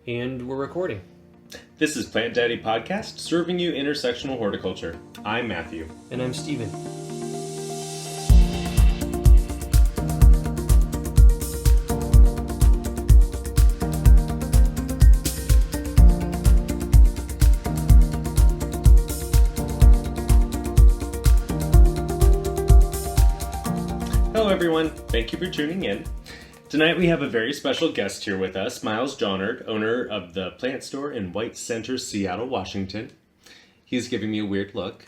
And we're recording. This is Plant Daddy Podcast, serving you intersectional horticulture. I'm Matthew. And I'm Steven. Hello everyone, thank you for tuning in. Tonight we have a very special guest here with us, Miles Jonard, owner of the plant store in White Center, Seattle, Washington. He's giving me a weird look.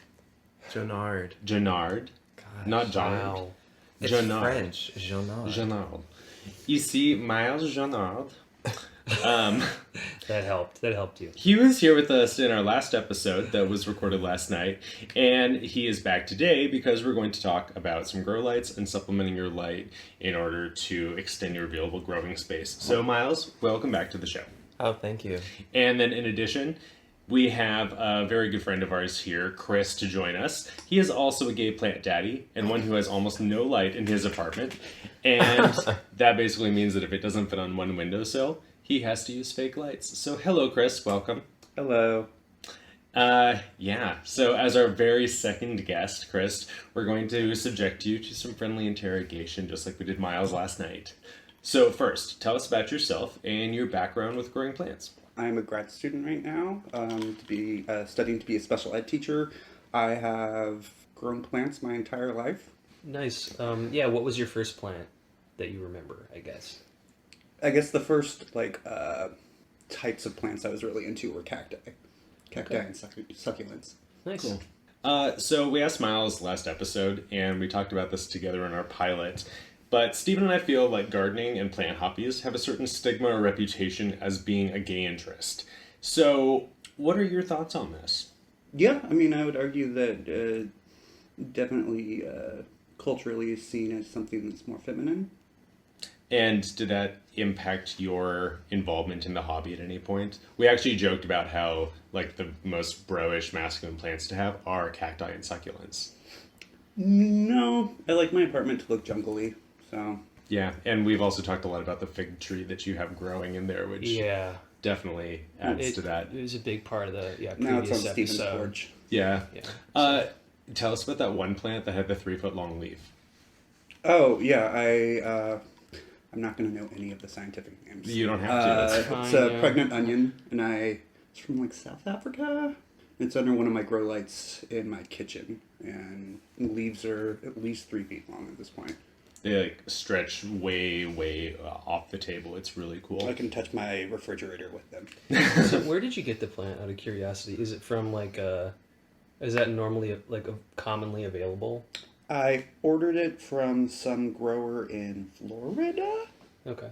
Jonard. Jonard. Gosh, Not Jonard. Wow. It's Jonard. French. Jonard. Jonard. You see, Miles Jonard. That helped you. He was here with us in our last episode that was recorded last night, and he is back today because we're going to talk about some grow lights and supplementing your light in order to extend your available growing space. So, Miles, welcome back to the show. Oh, thank you. And then in addition, we have a very good friend of ours here, Chris, to join us. He is also a gay plant daddy and one who has almost no light in his apartment. And that basically means that if it doesn't fit on one windowsill, he has to use fake lights. So hello, Chris. Welcome. Hello. So as our very second guest, Chris, we're going to subject you to some friendly interrogation, just like we did Miles last night. So first, tell us about yourself and your background with growing plants. I'm a grad student right now, studying to be a special ed teacher. I have grown plants my entire life. Nice. What was your first plant that you remember, I guess? I guess the first types of plants I was really into were cacti and succulents. Nice. Cool. So we asked Miles last episode, and we talked about this together in our pilot. But Stephen and I feel like gardening and plant hobbies have a certain stigma or reputation as being a gay interest. So what are your thoughts on this? Yeah, I mean, I would argue that definitely culturally is seen as something that's more feminine. And did that impact your involvement in the hobby at any point? We actually joked about how the most bro-ish masculine plants to have are cacti and succulents. No, I like my apartment to look jungly, so... Yeah, and we've also talked a lot about the fig tree that you have growing in there, which definitely adds to that. It was a big part of the now previous it's on Stephen's episode. porch. Yeah. Yeah. Tell us about that one plant that had the 3-foot long leaf. Oh, yeah, I'm not going to know any of the scientific names. You don't have to. That's fine. It's a pregnant onion, and it's from South Africa. It's under one of my grow lights in my kitchen, and leaves are at least 3 feet long at this point. They stretch way off the table. It's really cool. I can touch my refrigerator with them. So where did you get the plant, out of curiosity? Is it from is that normally commonly available? I ordered it from some grower in Florida. Okay.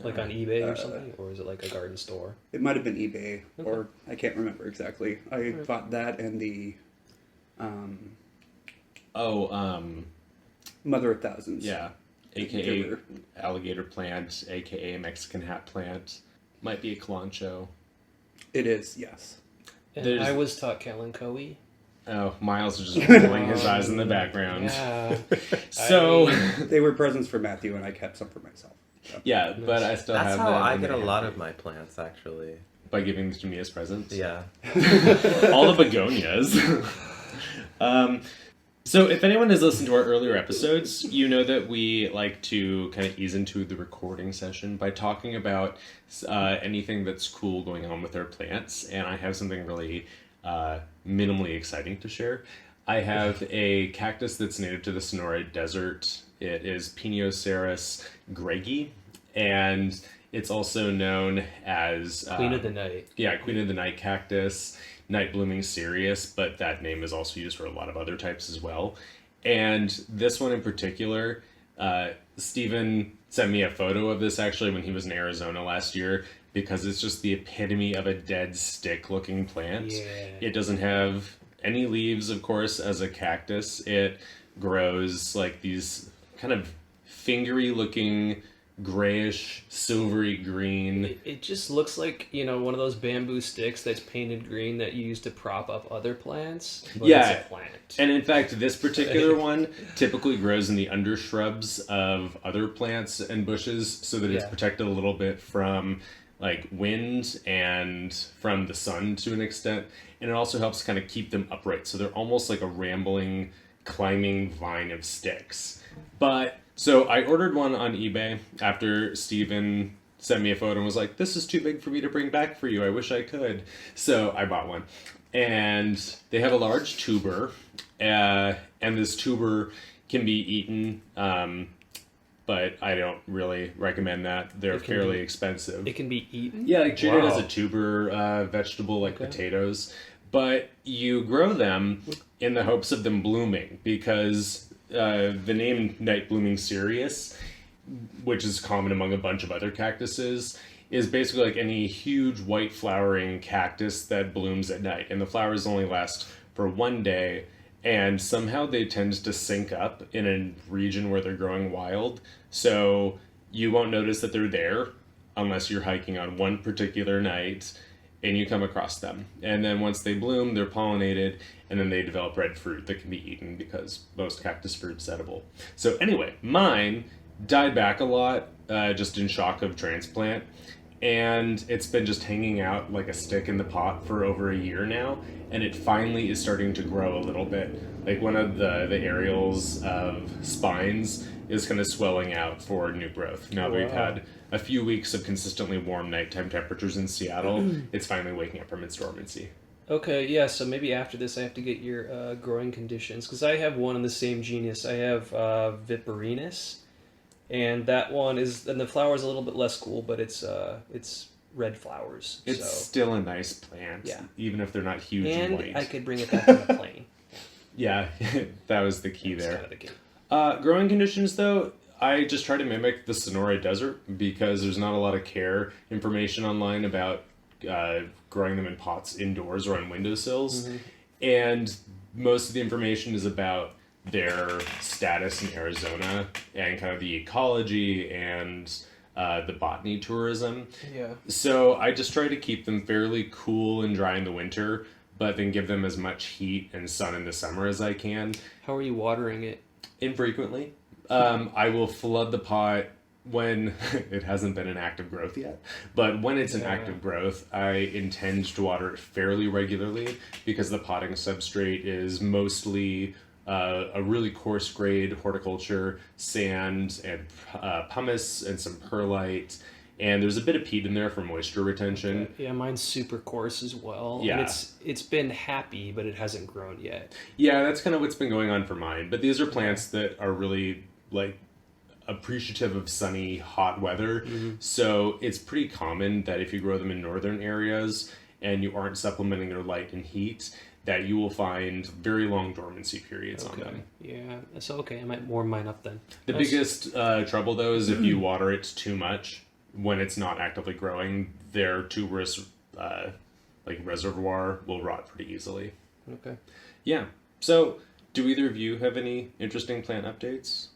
On eBay or something? Or is it a garden store? It might have been eBay, or I can't remember exactly. I bought that and the Mother of Thousands. Yeah. AKA alligator plant, AKA Mexican hat plant. Might be a Calancho. It is, yes. And I was taught Kalanchoe. Oh, Miles is just rolling his eyes in the background. Yeah. So they were presents for Matthew, and I kept some for myself. So. Yeah, but I still have them. That's how I get a lot of my plants, actually. By giving them to me as presents? Yeah. All the begonias. So if anyone has listened to our earlier episodes, you know that we like to kind of ease into the recording session by talking about anything that's cool going on with our plants. And I have something really minimally exciting to share. I have a cactus that's native to the Sonora Desert. It is Pinioceras greggi, and it's also known as... Queen of the Night. Yeah, Queen of the Night cactus, night blooming cereus, but that name is also used for a lot of other types as well. And this one in particular, Stephen sent me a photo of this actually when he was in Arizona last year, because it's just the epitome of a dead stick looking plant. Yeah. It doesn't have any leaves, of course, as a cactus. It grows these kind of fingery looking grayish, silvery green. It just looks like, one of those bamboo sticks that's painted green that you use to prop up other plants. But it's a plant. And in fact, this particular one typically grows in the undershrubs of other plants and bushes so that it's protected a little bit from like wind and from the sun to an extent, and it also helps kind of keep them upright. So they're almost like a rambling, climbing vine of sticks. But so I ordered one on eBay after Steven sent me a photo and was like, "This is too big for me to bring back for you. I wish I could." So I bought one, and they have a large tuber, and this tuber can be eaten. But I don't really recommend that. They're fairly expensive. It can be eaten? Yeah, like Jonard has Wow. a tuber vegetable like potatoes. But you grow them in the hopes of them blooming because the name Night Blooming Cereus, which is common among a bunch of other cactuses, is basically like any huge white flowering cactus that blooms at night. And the flowers only last for one day. And somehow they tend to sync up in a region where they're growing wild. So you won't notice that they're there unless you're hiking on one particular night and you come across them. And then once they bloom, they're pollinated, and then they develop red fruit that can be eaten because most cactus fruit's edible. So anyway, mine died back a lot, just in shock of transplant. And it's been just hanging out like a stick in the pot for over a year now, and it finally is starting to grow a little bit. Like one of the areoles of spines is kind of swelling out for new growth. Now that we've had a few weeks of consistently warm nighttime temperatures in Seattle, it's finally waking up from its dormancy. Okay, yeah, so maybe after this I have to get your growing conditions, because I have one in the same genus. I have Viperinus, and that one is, and the flower's a little bit less cool, but it's red flowers. It's so. still a nice plant, Yeah. even if they're not huge and And white. I could bring it back on the plane. Yeah, that was the key That's there. kind of the key. Growing conditions, though, I just try to mimic the Sonora Desert because there's not a lot of care information online about growing them in pots indoors or on windowsills. Mm-hmm. And most of the information is about their status in Arizona and kind of the ecology and the botany tourism. Yeah. So I just try to keep them fairly cool and dry in the winter, but then give them as much heat and sun in the summer as I can. How are you watering it? Infrequently. I will flood the pot when it hasn't been an active growth yet. But when it's an active growth, I intend to water it fairly regularly because the potting substrate is mostly a really coarse grade horticulture, sand and pumice and some perlite. And there's a bit of peat in there for moisture retention. Yeah, mine's super coarse as well. Yeah. And it's been happy, but it hasn't grown yet. Yeah, that's kind of what's been going on for mine. But these are plants that are really like appreciative of sunny, hot weather. Mm-hmm. So it's pretty common that if you grow them in northern areas and you aren't supplementing their light and heat, that you will find very long dormancy periods on them. Yeah. So okay, I might warm mine up then. The Nice. biggest trouble though is if you water it too much when it's not actively growing, their tuberous like reservoir will rot pretty easily. Okay. Yeah. So do either of you have any interesting plant updates?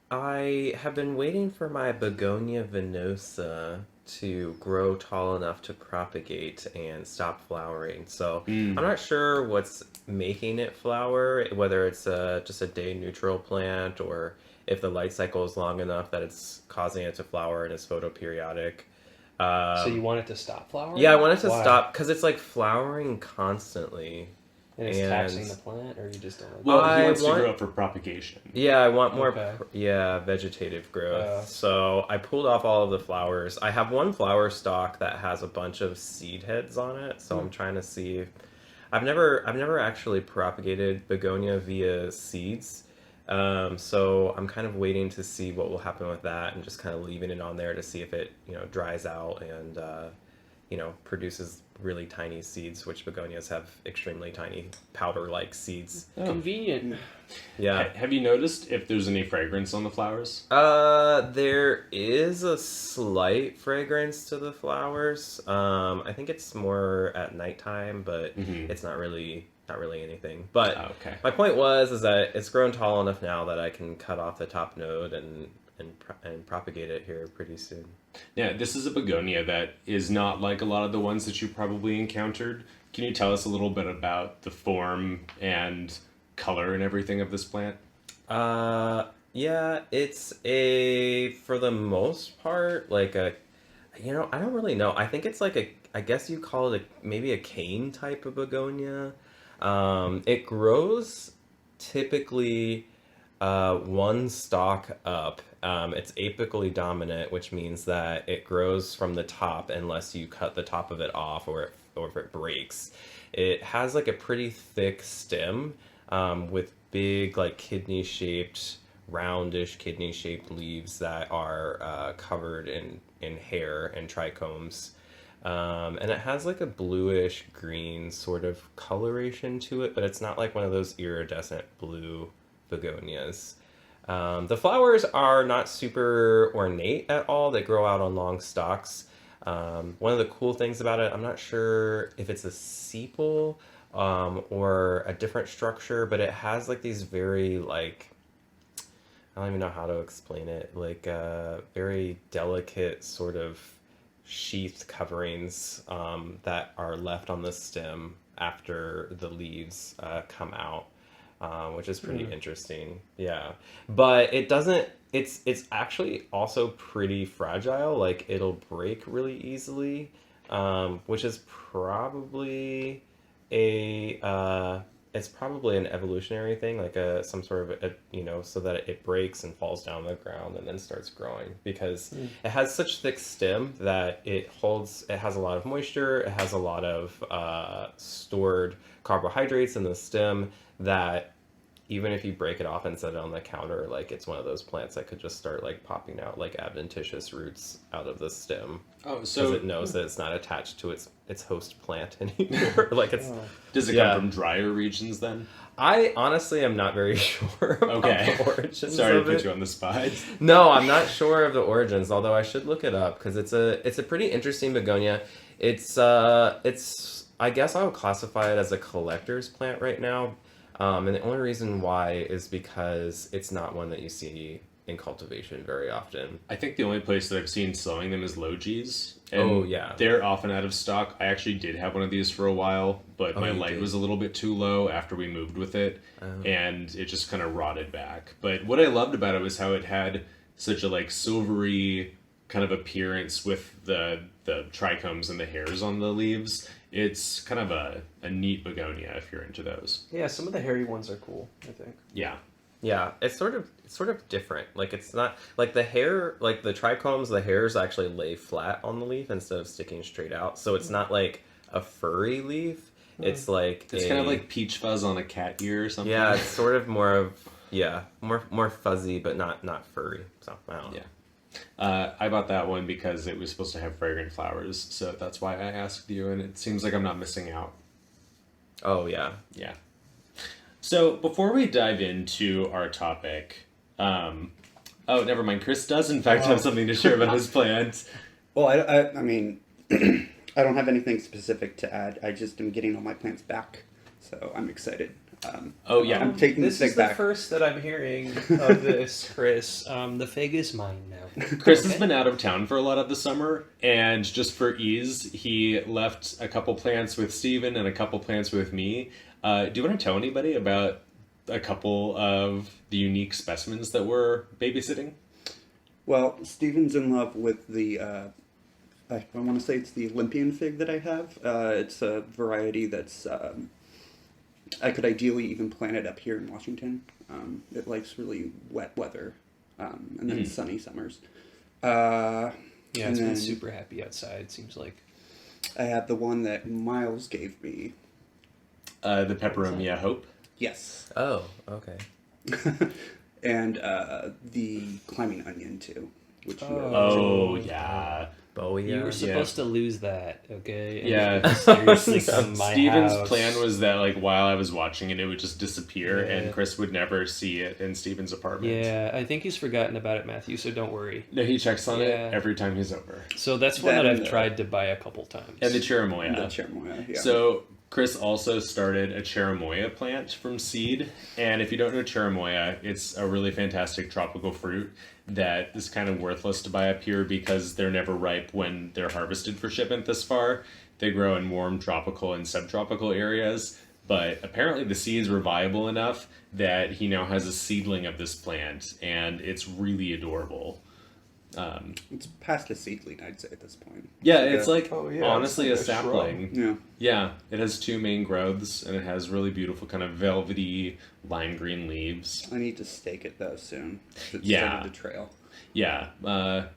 I have been waiting for my Begonia venosa to grow tall enough to propagate and stop flowering. So I'm not sure what's making it flower, whether it's just a day neutral plant or if the light cycle is long enough that it's causing it to flower and is photoperiodic. So you want it to stop flowering? Yeah, I want it to Why? stop because it's like flowering constantly. And it's and- taxing the plant, or you just don't like Well, I he wants want- to grow up for propagation. Yeah, I want more, Okay. vegetative growth. Yeah. So I pulled off all of the flowers. I have one flower stalk that has a bunch of seed heads on it. So I'm trying to see if I've never actually propagated begonia via seeds. So I'm kind of waiting to see what will happen with that and just kind of leaving it on there to see if it, dries out and, produces really tiny seeds, which begonias have extremely tiny powder-like seeds. Convenient. Yeah. Have you noticed if there's any fragrance on the flowers? There is a slight fragrance to the flowers. I think it's more at nighttime, but it's not really anything. But Oh, okay. my point is that it's grown tall enough now that I can cut off the top node and propagate it here pretty soon. Yeah, this is a begonia that is not like a lot of the ones that you probably encountered. Can you tell us a little bit about the form and color and everything of this plant? Yeah, it's for the most part, I don't really know. I think it's I guess you call it maybe a cane type of begonia. It grows typically one stalk up. It's apically dominant, which means that it grows from the top unless you cut the top of it off or if it breaks. It has like a pretty thick stem with big like roundish kidney shaped leaves that are covered in hair and trichomes. And it has like a bluish green sort of coloration to it, but it's not like one of those iridescent blue begonias. The flowers are not super ornate at all. They grow out on long stalks. One of the cool things about it, I'm not sure if it's a sepal or a different structure, but it has like these very I don't even know how to explain it, very delicate sort of sheath coverings that are left on the stem after the leaves come out, which is pretty interesting. Yeah, but it doesn't. It's actually also pretty fragile. Like it'll break really easily, which is probably a it's probably an evolutionary thing, like some sort of so that it breaks and falls down the ground and then starts growing because it has such thick stem that it has a lot of moisture, it has a lot of stored carbohydrates in the stem that even if you break it off and set it on the counter, like it's one of those plants that could just start like popping out like adventitious roots out of the stem. Oh, so because it knows that it's not attached to its host plant anymore. Like it's does it come from drier regions then? I honestly am not very sure about the origins. Sorry of to put it. you on the spot. No, I'm not sure of the origins, although I should look it up because it's a pretty interesting begonia. It's I guess I would classify it as a collector's plant right now. And the only reason why is because it's not one that you see in cultivation very often. I think the only place that I've seen selling them is Logies. And Oh, yeah. they're often out of stock. I actually did have one of these for a while, but my you light did? was a little bit too low after we moved with it, and it just kind of rotted back. But what I loved about it was how it had such a like silvery kind of appearance with the trichomes and the hairs on the leaves. It's kind of a neat begonia if you're into those. Yeah, some of the hairy ones are cool, I think. Yeah. Yeah, it's sort of different. Like it's not like the hair, like the trichomes, the hairs actually lay flat on the leaf instead of sticking straight out. So it's not like a furry leaf. It's like It's kind of like peach fuzz on a cat ear or something. yeah, it's sort of more fuzzy, but not furry. So I don't know. Yeah. I bought that one because it was supposed to have fragrant flowers, so that's why I asked you, and it seems like I'm not missing out. Oh yeah. Yeah. So before we dive into our topic, oh, never mind. Chris does in fact have something to share about his plants. Well, I mean, I don't have anything specific to add. I just am getting all my plants back, so I'm excited. Oh yeah. I'm taking This this is thing the back. first that I'm hearing of this, Chris. The fig is mine now. Chris has been out of town for a lot of the summer, and just for ease, he left a couple plants with Steven and a couple plants with me. Do you want to tell anybody about a couple of the unique specimens that we're babysitting? Well, Steven's in love with the, I want to say it's the Olympian fig that I have. It's a variety that's, I could ideally even plant it up here in Washington. It likes really wet weather, and then sunny summers. Yeah, it's and been then super happy outside, seems like. I have the one that Miles gave me. The Peperomia Hope. Yes. Oh, okay. And the climbing onion, too. Which Oh, yeah. Bowie. You were Yeah. supposed to lose that, okay? And Yeah. you mysteriously come to my Steven's house. plan was that, like, while I was watching it, it would just disappear, Yeah. and Chris would never see it in Steven's apartment. Yeah, I think he's forgotten about it, Matthew, so don't worry. No, he checks on it Yeah. every time he's over. So that's one That that and I've the- tried to buy a couple times. And the Cherimoya. The cherimoya, yeah. So Chris also started a cherimoya plant from seed, and if you don't know cherimoya, it's a really fantastic tropical fruit that is kind of worthless to buy up here because they're never ripe when they're harvested for shipment this far. They grow in warm tropical and subtropical areas, but apparently the seeds were viable enough that he now has a seedling of this plant, and it's really adorable. It's past a seedling, I'd say, at this point. Yeah, it's like Oh, yeah, honestly it's a like a shrub. sapling. Yeah. Yeah, it has two main growths, and it has really beautiful kind of velvety lime green leaves. I need to stake it, though, soon. It's Yeah. started to trail. Yeah,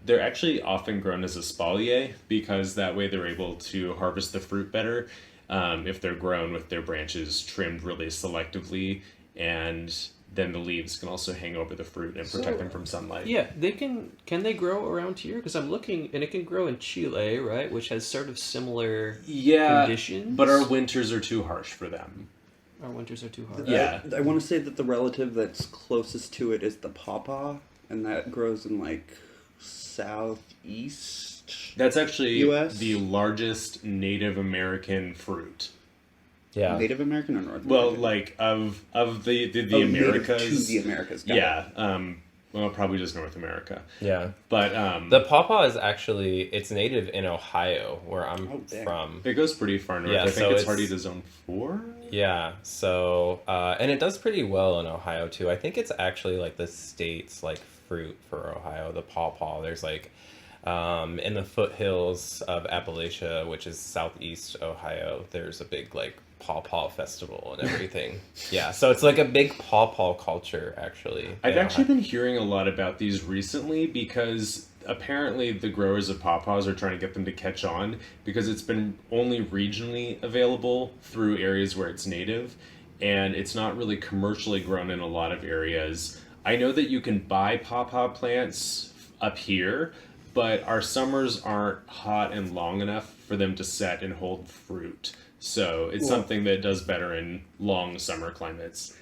they're actually often grown as espalier because that way they're able to harvest the fruit better if they're grown with their branches trimmed really selectively, and then the leaves can also hang over the fruit and protect them from sunlight. Yeah, they can they grow around here? Because I'm looking, and it can grow in Chile, right? Which has sort of similar conditions. But our winters are too harsh for them. Our winters are too hard. Yeah. I want to say that the relative that's closest to it is the pawpaw, and that grows in, like, southeast. That's actually US? the largest Native American fruit. Yeah. Native American or North Well, American? like of the Oh, native Americas. to the Americas. Got it. Yeah. Well, probably just North America. Yeah. But The pawpaw is actually, it's native in Ohio, where I'm Oh, dang. from. it goes pretty far north. Yeah, I think so it's it's- hardy to zone 4. Yeah, so, and it does pretty well in Ohio, too. I think it's actually, like, the state's, like, fruit for Ohio, the pawpaw. There's, like, in the foothills of Appalachia, which is southeast Ohio, there's a big, like, pawpaw festival and everything. Yeah, so it's like a big pawpaw culture, actually. I've in actually Ohio. been hearing a lot about these recently because apparently the growers of pawpaws are trying to get them to catch on because it's been only regionally available through areas where it's native, and it's not really commercially grown in a lot of areas. I know that you can buy pawpaw plants up here, but our summers aren't hot and long enough for them to set and hold fruit. So it's Well- something that does better in long summer climates.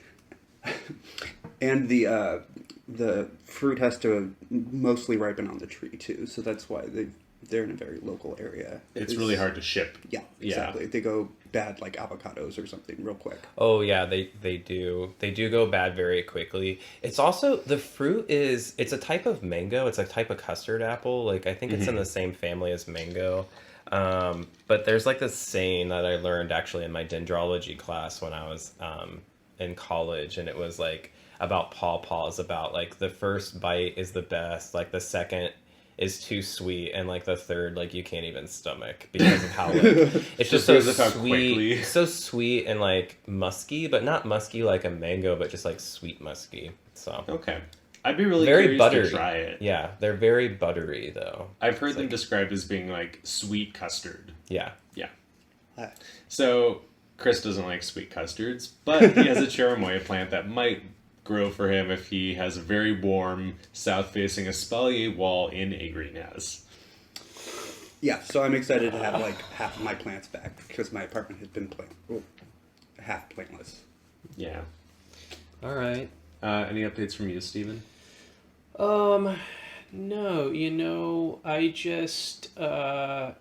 And the fruit has to mostly ripen on the tree too, so that's why they're in a very local area. It's really hard to ship. Yeah, Yeah. exactly. They go bad like avocados or something real quick. Oh yeah, they do. They do go bad very quickly. It's also the fruit is it's a type of mango. It's a type of custard apple. Like I think it's in the same family as mango. But there's like this saying that I learned actually in my dendrology class when I was in college, and it was like about pawpaws, about like the first bite is the best, like the second is too sweet, and like the third, like you can't even stomach because of how like it's just so because of how sweet, quickly. so sweet and like musky, but not musky like a mango, but just like sweet musky. So Okay. I'd be really very curious buttery. to try it. Yeah, they're very buttery though. I've heard It's them like- described as being like sweet custard. Yeah. Yeah. Ah, So Chris doesn't like sweet custards, but he has a cherimoya plant that might grow for him if he has a very warm south-facing espalier wall in a greenhouse. Yeah, so I'm excited to have like half of my plants back because my apartment has been half plantless. Yeah. All right. Any updates from you, Steven? No, I just, I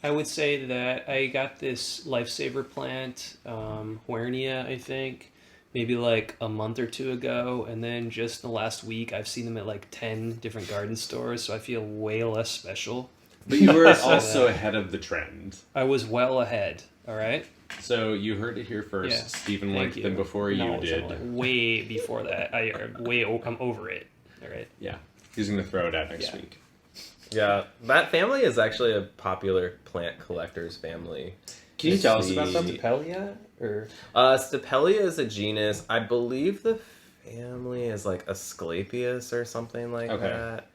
would say that I got this lifesaver plant, Huernia, I think, maybe like a month or two ago, and then just in the last week, I've seen them at like 10 different garden stores, so I feel way less special. But you were also ahead of the trend. I was well ahead, all right? So you heard it here first. Yeah. Steven Thank liked you. them before No, you I'm did. like way before that. I'm over it, all right? Yeah. He's going to throw it out next Yeah. week. Yeah, that family is actually a popular plant collector's family. Can you tell us about The- them? Stapelia? Or... Stapelia is a genus. I believe the family is like Asclepius or something like Okay. that.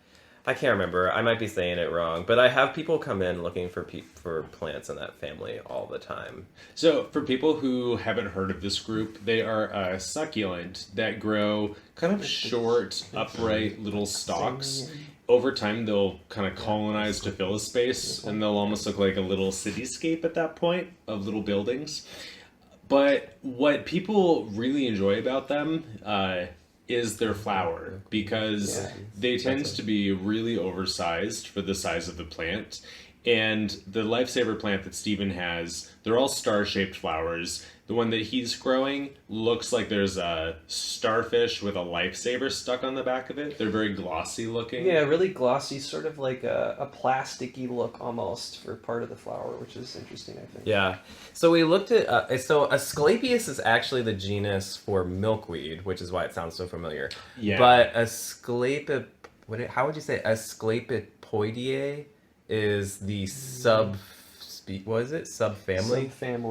I can't remember. I might be saying it wrong, but I have people come in looking for for plants in that family all the time. So, for people who haven't heard of this group, they are a succulent that grow kind of short, upright little stalks. Over time, they'll kind of colonize to fill a space, and they'll almost look like a little cityscape at that point of little buildings. But what people really enjoy about them is their flower, because they tend to be really oversized for the size of the plant. And the lifesaver plant that Steven has, they're all star-shaped flowers. The one that he's growing looks like there's a starfish with a lifesaver stuck on the back of it. They're very glossy looking. Yeah, really glossy, sort of like a plasticky look almost for part of the flower, which is interesting, I think. Yeah. So we looked at, so Asclepius is actually the genus for milkweed, which is why it sounds so familiar. Yeah. But how would you say Asclepipoideae is the subfamily?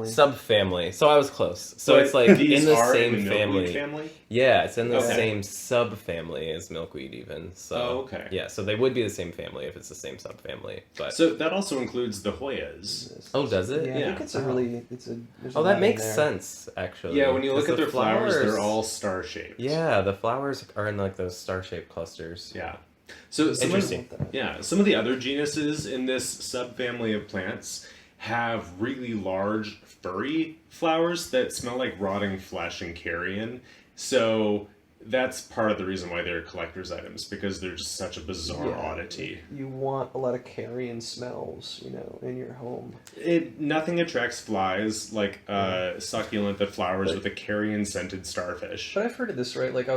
Subfamily. So I was close. So But it's like these in the are same in the milkweed family. Yeah, it's in the Okay. same subfamily as milkweed even. So Oh, okay. Yeah, so they would be the same family if it's the same subfamily. But So that also includes the Hoyas. oh, does it? Yeah, I Yeah. think it's a really, there's Oh, a that lot makes in there. sense actually. Yeah, when you look 'Cause at their flowers, they're all star-shaped. Yeah, the flowers are in like those star-shaped clusters. Yeah. So some of, Interesting. some of the other genuses in this subfamily of plants have really large furry flowers that smell like rotting flesh and carrion. So that's part of the reason why they're collector's items, because they're just such a bizarre Yeah. oddity. You want a lot of carrion smells, in your home. Nothing attracts flies like a succulent that flowers with a carrion scented starfish. But I've heard of this, right? Like I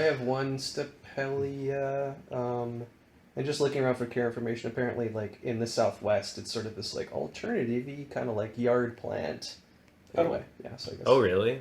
have one Stapelia, and just looking around for care information, apparently, like, in the Southwest, it's sort of this, like, alternative-y kind of, like, yard plant. Anyway, yeah, so I guess... Oh, really?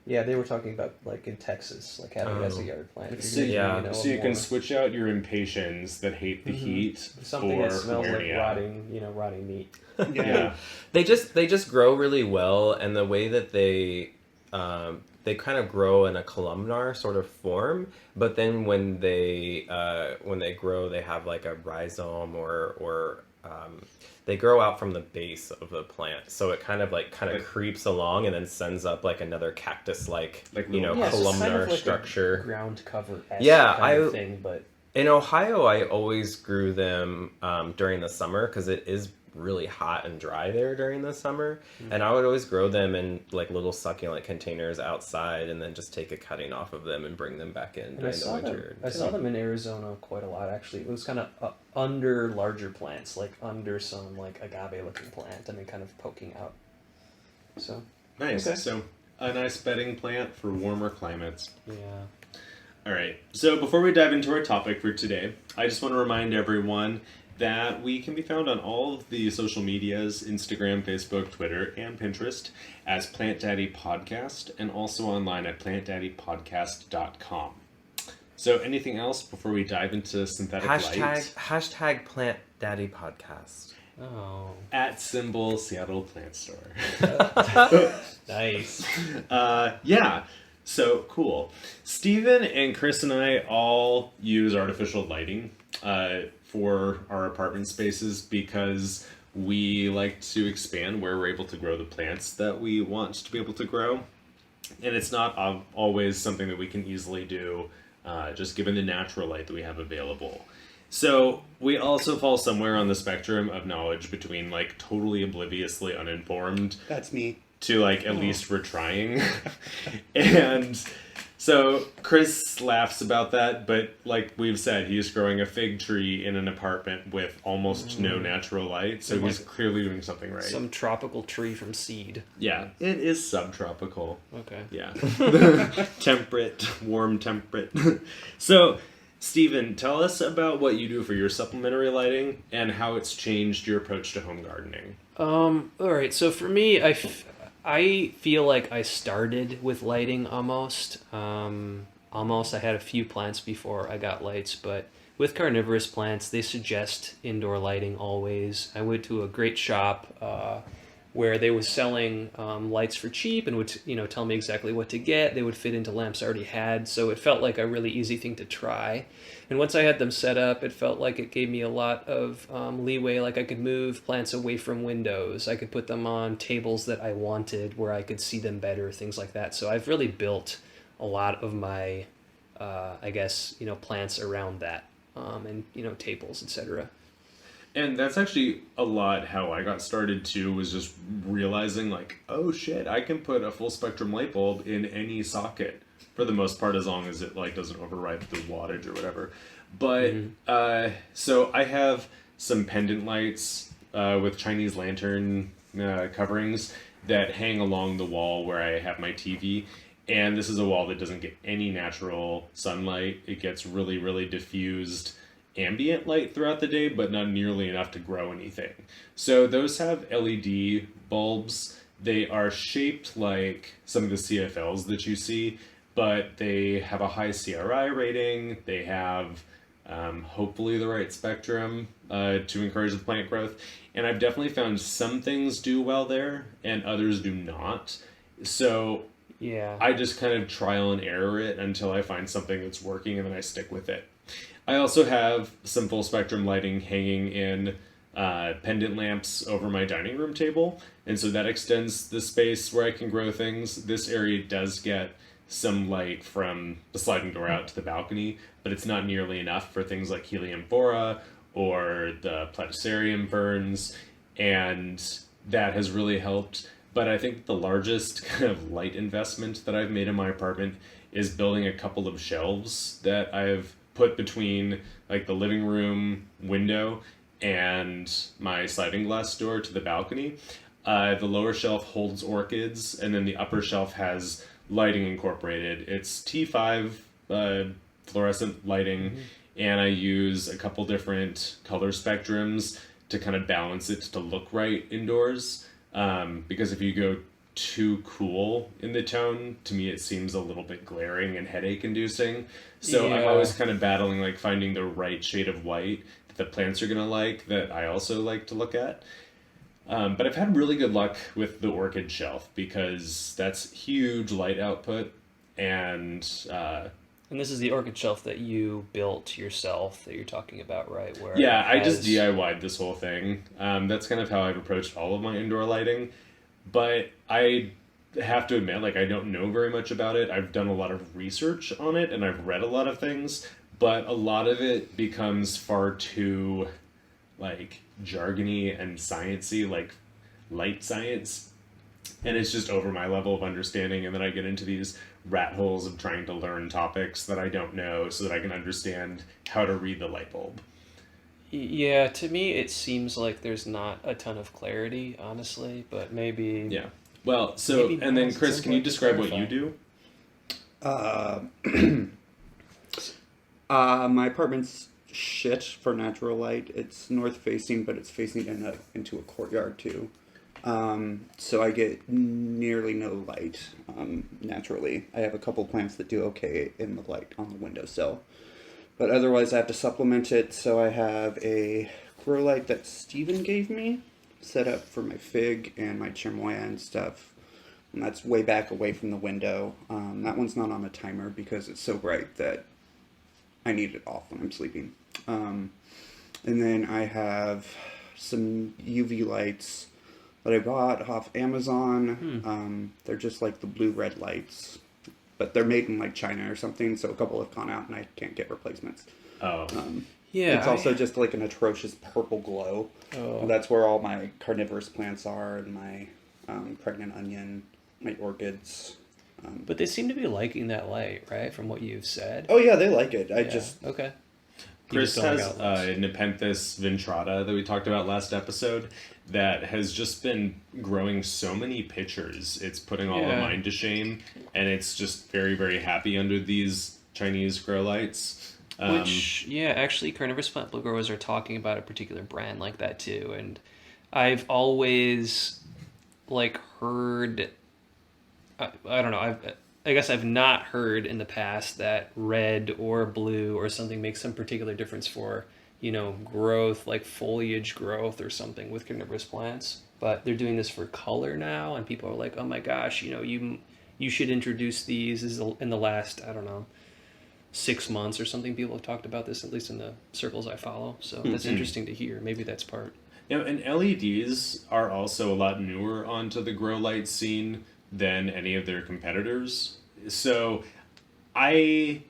Yeah, they were talking about, like, in Texas, like, having it as a yard plant. If So, you're gonna, yeah. so you more- can switch out your impatiens that hate the heat something for that smells like Huernia. rotting meat. Yeah. They just grow really well, and the way that they kind of grow in a columnar sort of form, but then when they grow, they have like a rhizome or they grow out from the base of the plant, so it kind of creeps along and then sends up like another cactus like Yeah, so it's columnar kind of like structure. a ground cover Yeah, kind of thing, but In Ohio, I always grew them during the summer because it is really hot and dry there during the summer. And I would always grow them in like little succulent containers outside and then just take a cutting off of them and bring them back in And during the winter. I saw them in Arizona quite a lot, actually. It was kind of under larger plants, like under some like agave-looking plant, and then kind of poking out. So Nice. Okay. So a nice bedding plant for warmer climates. yeah, All right. So before we dive into our topic for today, I just want to remind everyone that we can be found on all of the social medias, Instagram, Facebook, Twitter, and Pinterest as Plant Daddy Podcast, and also online at plantdaddypodcast.com. So anything else before we dive into synthetic light? Hashtag Plant Daddy Podcast. oh, At symbol Seattle Plant Store. nice. Yeah. So cool. Steven and Chris and I all use artificial lighting for our apartment spaces because we like to expand where we're able to grow the plants that we want to be able to grow. And it's not always something that we can easily do just given the natural light that we have available. So we also fall somewhere on the spectrum of knowledge between like totally obliviously uninformed That's me. to like at least we're trying. And so Chris laughs about that, but like we've said, he's growing a fig tree in an apartment with almost no natural light, so he's clearly doing something right. Some tropical tree from seed. Yeah, it is subtropical. Okay. Yeah. Temperate, warm temperate. So, Steven, tell us about what you do for your supplementary lighting and how it's changed your approach to home gardening. All right. So for me, I feel like I started with lighting almost. I had a few plants before I got lights, but with carnivorous plants, they suggest indoor lighting always. I went to a great shop where they were selling lights for cheap and would tell me exactly what to get. They would fit into lamps I already had, so it felt like a really easy thing to try. And once I had them set up, it felt like it gave me a lot of leeway. Like I could move plants away from windows. I could put them on tables that I wanted where I could see them better, things like that. So I've really built a lot of my, plants around that, and tables, etc. And that's actually a lot how I got started too, was just realizing like, oh shit, I can put a full spectrum light bulb in any socket for the most part, as long as it like doesn't override the wattage or whatever. But so I have some pendant lights with Chinese lantern coverings that hang along the wall where I have my TV. And this is a wall that doesn't get any natural sunlight. It gets really, really diffused ambient light throughout the day, but not nearly enough to grow anything. So those have LED bulbs. They are shaped like some of the CFLs that you see, but they have a high CRI rating. They have hopefully the right spectrum to encourage the plant growth. And I've definitely found some things do well there and others do not. So Yeah. I just kind of trial and error it until I find something that's working and then I stick with it. I also have some full spectrum lighting hanging in pendant lamps over my dining room table. And so that extends the space where I can grow things. This area does get some light from the sliding door out to the balcony, but it's not nearly enough for things like Helianthera or the Platycerium ferns. And that has really helped. But I think the largest kind of light investment that I've made in my apartment is building a couple of shelves that I've put between like the living room window and my sliding glass door to the balcony. The lower shelf holds orchids, and then the upper shelf has lighting incorporated. It's T5 fluorescent lighting, and I use a couple different color spectrums to kind of balance it to look right indoors. Because if you go too cool in the tone, to me it seems a little bit glaring and headache inducing. So I'm Yeah. always kind of battling like finding the right shade of white that the plants are gonna like that I also like to look at. But I've had really good luck with the orchid shelf because that's huge light output and And this is the orchid shelf that you built yourself that you're talking about, right? Where yeah, it I just has- DIY'd this whole thing. That's kind of how I've approached all of my indoor lighting. But I have to admit, like, I don't know very much about it. I've done a lot of research on it and I've read a lot of things, but a lot of it becomes far too, like, jargony and sciencey, like light science. And it's just over my level of understanding. And then I get into these rat holes of trying to learn topics that I don't know so that I can understand how to read the light bulb. Yeah, to me it seems like there's not a ton of clarity, honestly, but maybe Yeah. Well, so, Maybe and then now's Chris, the can you time to describe what you clarify. do? My apartment's shit for natural light. It's north facing, but it's facing into a courtyard too. So I get nearly no light naturally. I have a couple plants that do okay in the light on the windowsill. But otherwise I have to supplement it, so I have a grow light that Steven gave me, set up for my fig and my chamois and stuff. And that's way back away from the window. That one's not on a timer because it's so bright that I need it off when I'm sleeping. And then I have some UV lights that I bought off Amazon. They're just like the blue-red lights, but they're made in like China or something, so a couple have gone out and I can't get replacements. Oh. yeah, It's also just like an atrocious purple glow. Oh. That's where all my carnivorous plants are, and my pregnant onion, my orchids. but they seem to be liking that light, right? From what you've said. Oh yeah, they like it. I Yeah, just okay. You Chris just don't has like outlets. Nepenthes ventrata that we talked about last episode that has just been growing so many pitchers. It's putting all of Yeah. mine to shame, and it's just very, very happy under these Chinese grow lights. Which, yeah, actually, carnivorous plant growers are talking about a particular brand like that too, and I've always like heard. I don't know. I guess I've not heard in the past that red or blue or something makes some particular difference for growth, like foliage growth or something with carnivorous plants. But they're doing this for color now, and people are like, "Oh my gosh, you should introduce these." This is in the last, I don't know, 6 months or something. People have talked about this, at least in the circles I follow. So that's interesting to hear. Maybe that's part. And LEDs are also a lot newer onto the grow light scene than any of their competitors. So I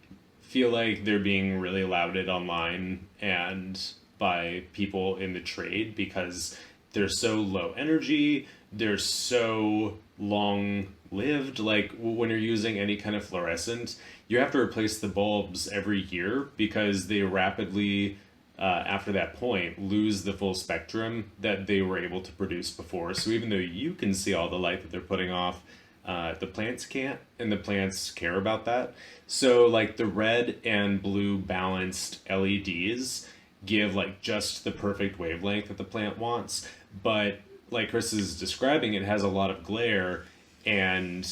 feel like they're being really lauded online and by people in the trade because they're so low energy, they're so long lived. Like when you're using any kind of fluorescent, you have to replace the bulbs every year because they rapidly after that point, lose the full spectrum that they were able to produce before. So even though you can see all the light that they're putting off, the plants can't, and the plants care about that. So like the red and blue balanced LEDs give like just the perfect wavelength that the plant wants, but like Chris is describing, it has a lot of glare, and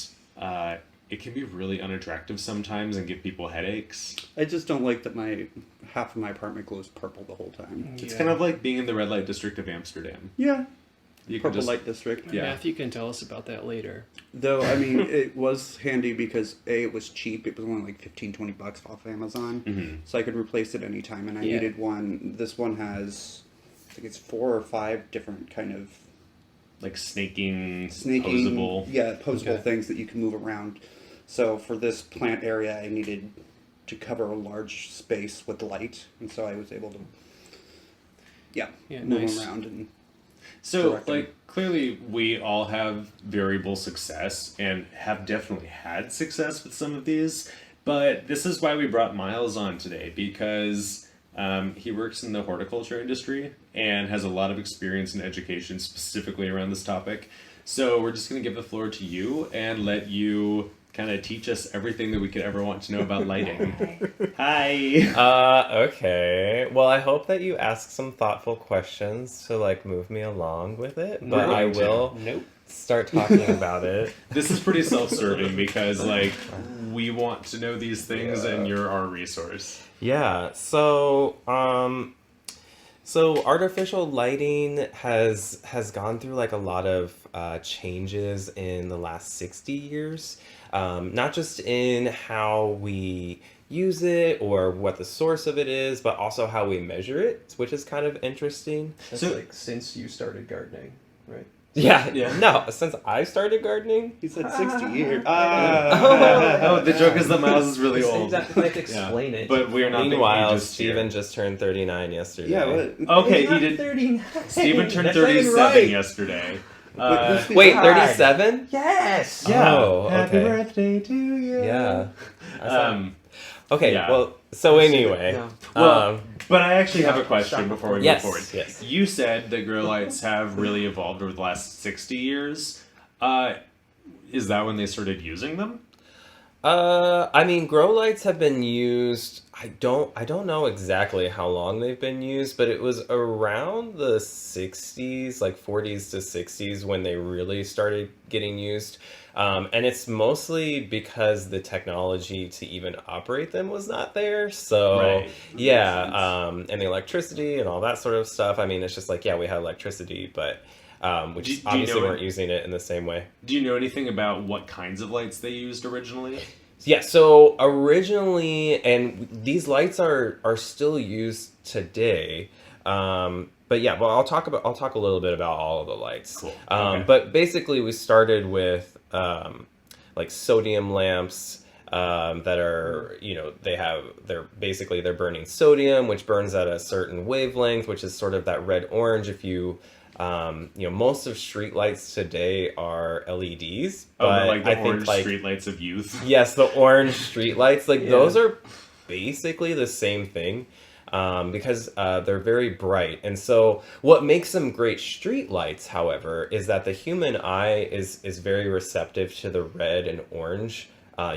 it can be really unattractive sometimes and give people headaches. I just don't like that half of my apartment glows purple the whole time. It's kind of like being in the red light district of Amsterdam. Yeah. You can Purple just, light district. Yeah. Matthew can tell us about that later. Though, I mean, it was handy because it was cheap. It was only like $15-20 off Amazon. So I could replace it anytime, and I needed one. This one has, I think it's 4 or 5 different kind of like snaking posable Okay. things that you can move around. So for this plant area, I needed to cover a large space with light, and so I was able to move nice. around and So, directing. like, clearly we all have variable success and have definitely had success with some of these, but this is why we brought Miles on today, because he works in the horticulture industry and has a lot of experience in education specifically around this topic. So we're just going to give the floor to you and let you kind of teach us everything that we could ever want to know about lighting. Hi! Okay. Well, I hope that you ask some thoughtful questions to like move me along with it, but We're I going to. will Nope. start talking about it. This is pretty self-serving because, like, we want to know these things and you're our resource. Yeah. So artificial lighting has gone through like a lot of changes in the last 60 years. Not just in how we use it or what the source of it is, but also how we measure it, which is kind of interesting. That's So- like since you started gardening, right? Yeah. No, since I started gardening. he said 60 years. Oh, the joke is that Miles is really old. Exactly. I have to explain it. But we're not Meanwhile, the ages Steven here. just turned 39 yesterday. Yeah, but Okay, he did. 39. Steven turned That's not even 37 right. yesterday. who's Wait, God. 37? Yes. Yeah. Oh, Happy okay. birthday to you. Yeah. Okay, yeah. well, so anyway. No. Well, but I actually have a question Stop. before we Yes, move forward. yes. You said that grow lights have really evolved over the last 60 years. Is that when they started using them? I mean, grow lights have been used. I don't know exactly how long they've been used, but it was around the 60s, like 40s to 60s, when they really started getting used. And it's mostly because the technology to even operate them was not there. So, Right. yeah, and the electricity and all that sort of stuff. I mean, it's just like, yeah, we had electricity, but we Do just you obviously know weren't using it in the same way. Do you know anything about what kinds of lights they used originally? Yeah, so originally, and these lights are still used today. But yeah, well, I'll talk a little bit about all of the lights. Cool. Okay. But basically, we started with like sodium lamps that are, they're burning sodium, which burns at a certain wavelength, which is sort of that red orange. If you most of street lights today are LEDs, but like the I think orange like streetlights of youth. yes, the orange street lights, like Yeah. those are basically the same thing. Because they're very bright. And so what makes them great street lights, however, is that the human eye is very receptive to the red and orange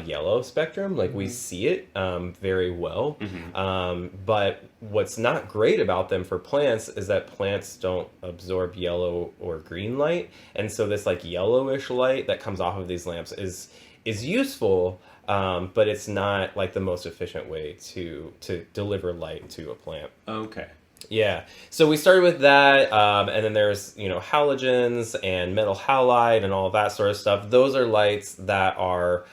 yellow spectrum. Like we see it very well. But what's not great about them for plants is that plants don't absorb yellow or green light. And so this like yellowish light that comes off of these lamps is useful, but it's not like the most efficient way to deliver light to a plant. Okay. Yeah. So we started with that, and then there's halogens and metal halide and all of that sort of stuff. Those are lights that are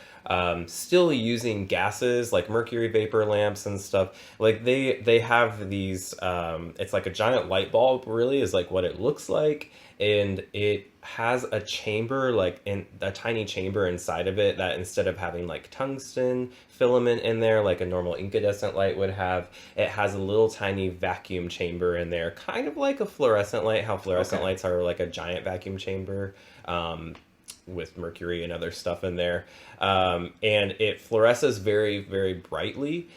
still using gases like mercury vapor lamps and stuff. Like they have these. It's like a giant light bulb. Really, is like what it looks like, and it has a chamber, like in a tiny chamber inside of it, that instead of having like tungsten filament in there like a normal incandescent light would have, it has a little tiny vacuum chamber in there, kind of like a fluorescent light, how fluorescent lights are like a giant vacuum chamber with mercury and other stuff in there. And it fluoresces very, very brightly.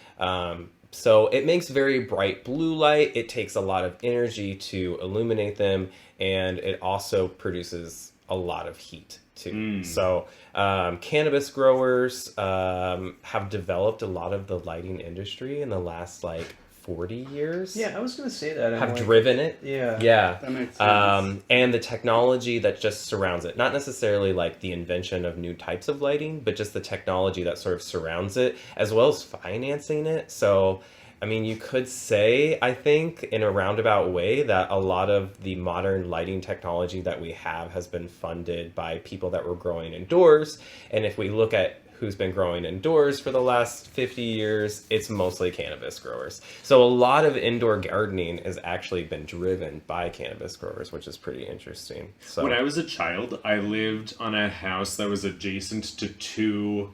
So it makes very bright blue light. It takes a lot of energy to illuminate them, and it also produces a lot of heat too. So cannabis growers have developed a lot of the lighting industry in the last like 40 years. Yeah, I was gonna say that. Have driven it. Yeah. Yeah. That makes sense. And the technology that just surrounds it. Not necessarily like the invention of new types of lighting, but just the technology that sort of surrounds it, as well as financing it. So, I mean, you could say, I think, in a roundabout way, that a lot of the modern lighting technology that we have has been funded by people that were growing indoors. And if we look at who's been growing indoors for the last 50 years, it's mostly cannabis growers. So a lot of indoor gardening has actually been driven by cannabis growers, which is pretty interesting. So When I was a child, I lived on a house that was adjacent to two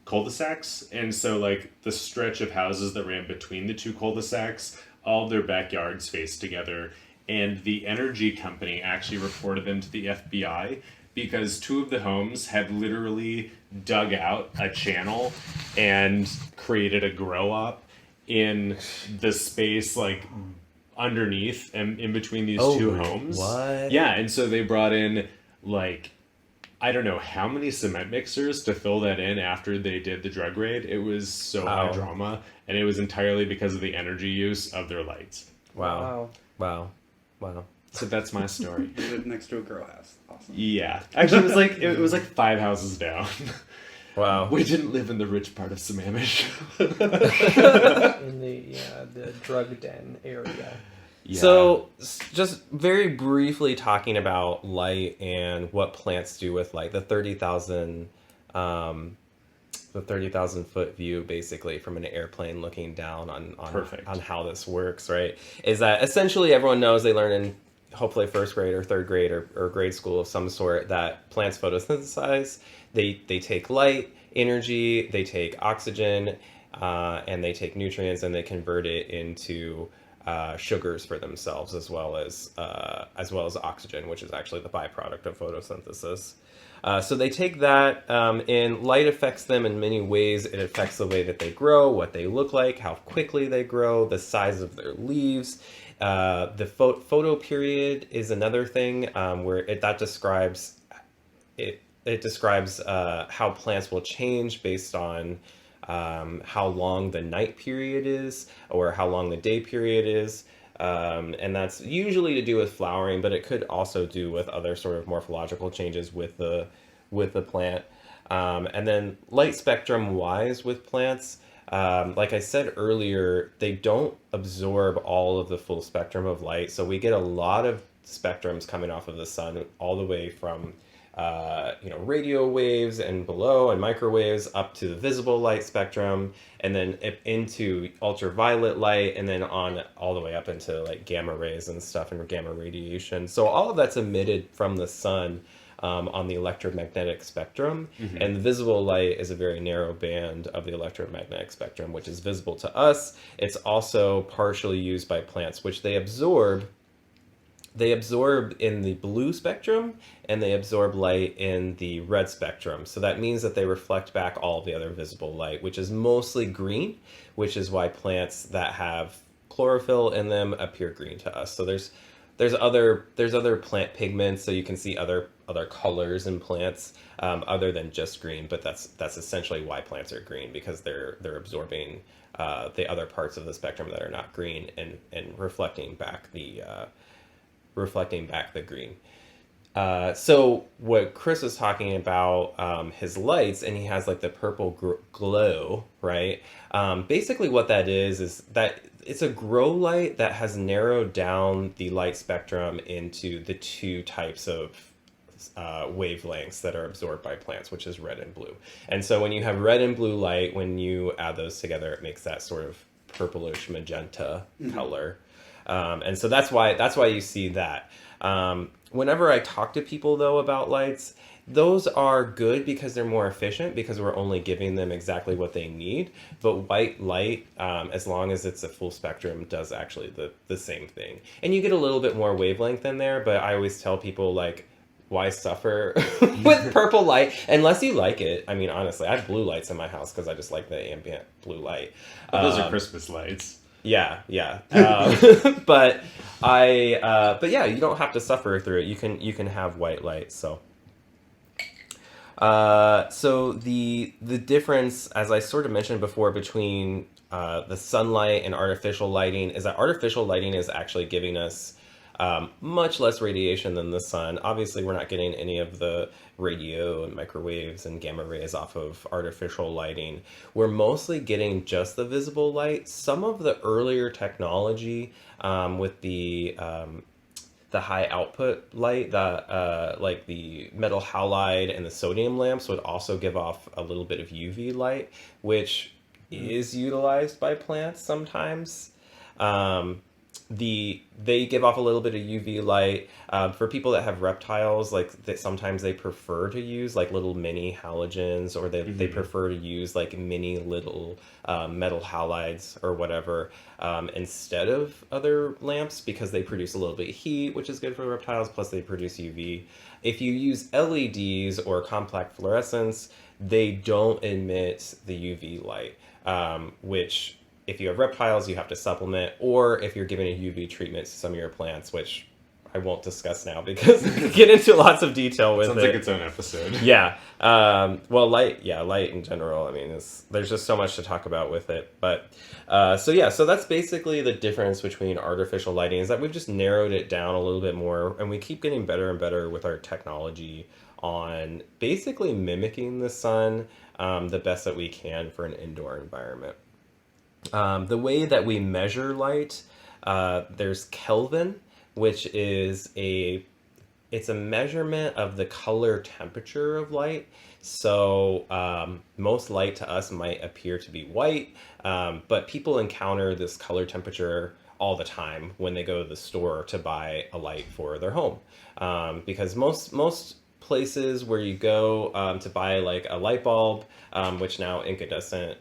cul-de-sacs, and so like the stretch of houses that ran between the two cul-de-sacs, all of their backyards faced together, and the energy company actually reported them to the FBI because two of the homes had literally dug out a channel and created a grow up in the space like underneath and in between these two homes. What? Yeah, and so they brought in like I don't know how many cement mixers to fill that in after they did the drug raid. It was so high drama, and it was entirely because of the energy use of their lights. Wow. So that's my story. You live next to a grow house. Awesome. Yeah, actually, it was like 5 houses down. Wow. We didn't live in the rich part of Sammamish. In the drug den area. Yeah. So, just very briefly talking about light and what plants do with light, the 30,000 foot view, basically from an airplane looking down on how this works, right? Is that essentially everyone knows, they learn in hopefully first grade or third grade or grade school of some sort, that plants photosynthesize. They take light, energy, they take oxygen, and they take nutrients, and they convert it into sugars for themselves, as well as oxygen, which is actually the byproduct of photosynthesis. So they take that, and light affects them in many ways. It affects the way that they grow, what they look like, how quickly they grow, the size of their leaves. The photo period is another thing where that describes it. It describes how plants will change based on how long the night period is or how long the day period is. And that's usually to do with flowering, but it could also do with other sort of morphological changes with the plant. And then light spectrum wise with plants, like I said earlier, they don't absorb all of the full spectrum of light. So we get a lot of spectrums coming off of the sun, all the way from radio waves and below and microwaves up to the visible light spectrum, and then into ultraviolet light, and then on all the way up into like gamma rays and stuff and gamma radiation. So all of that's emitted from the sun on the electromagnetic spectrum, and the visible light is a very narrow band of the electromagnetic spectrum, which is visible to us. It's also partially used by plants, which they absorb. They absorb in the blue spectrum, and they absorb light in the red spectrum. So that means that they reflect back all of the other visible light, which is mostly green, which is why plants that have chlorophyll in them appear green to us. So there's other plant pigments, so you can see other colors in plants other than just green, but that's essentially why plants are green, because they're absorbing the other parts of the spectrum that are not green and reflecting back the green. So what Chris was talking about, his lights, and he has like the purple glow, right? Basically what that is that it's a grow light that has narrowed down the light spectrum into the two types of wavelengths that are absorbed by plants, which is red and blue. And so when you have red and blue light, when you add those together, it makes that sort of purplish magenta color. And so that's why you see that. Whenever I talk to people though about lights, those are good because they're more efficient, because we're only giving them exactly what they need. But white light, as long as it's a full spectrum, does actually the same thing. And you get a little bit more wavelength in there, but I always tell people, like, why suffer with purple light unless you like it? I mean, honestly, I have blue lights in my house because I just like the ambient blue light. But those are Christmas lights. Yeah. But yeah, you don't have to suffer through it. You can have white light. So the difference, as I sort of mentioned before, between the sunlight and artificial lighting is that artificial lighting is actually giving us much less radiation than the sun. Obviously, we're not getting any of the radio and microwaves and gamma rays off of artificial lighting. We're mostly getting just the visible light. Some of the earlier technology with the high output light, like the metal halide and the sodium lamps would also give off a little bit of UV light, which is utilized by plants sometimes. They give off a little bit of UV light. For people that have reptiles, like sometimes they prefer to use like little mini halogens, or they prefer to use like mini little metal halides or whatever instead of other lamps, because they produce a little bit of heat, which is good for reptiles, plus they produce UV. If you use LEDs or compact fluorescence, they don't emit the UV light, which if you have reptiles, you have to supplement, or if you're giving a UV treatment to some of your plants, which I won't discuss now because get into lots of detail with it. Sounds like its own episode. Yeah. Well, light in general, I mean, there's just so much to talk about with it. But, so that's basically the difference between artificial lighting, is that we've just narrowed it down a little bit more, and we keep getting better and better with our technology on basically mimicking the sun the best that we can for an indoor environment. The way that we measure light, there's Kelvin, which is it's a measurement of the color temperature of light. So most light to us might appear to be white, but people encounter this color temperature all the time when they go to the store to buy a light for their home, because most places where you go to buy like a light bulb, which now incandescent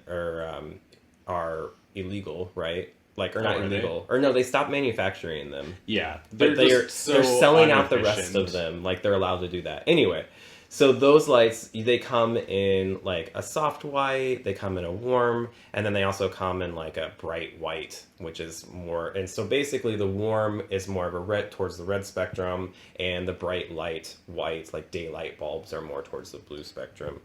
are illegal, right? Like, or not illegal, or no, they stopped manufacturing them. Yeah, but they're selling out the rest of them. Like, they're allowed to do that anyway. So those lights, they come in like a soft white, they come in a warm, and then they also come in like a bright white, which is more. And so basically, the warm is more of a red, towards the red spectrum, and the bright light white, like daylight bulbs, are more towards the blue spectrum.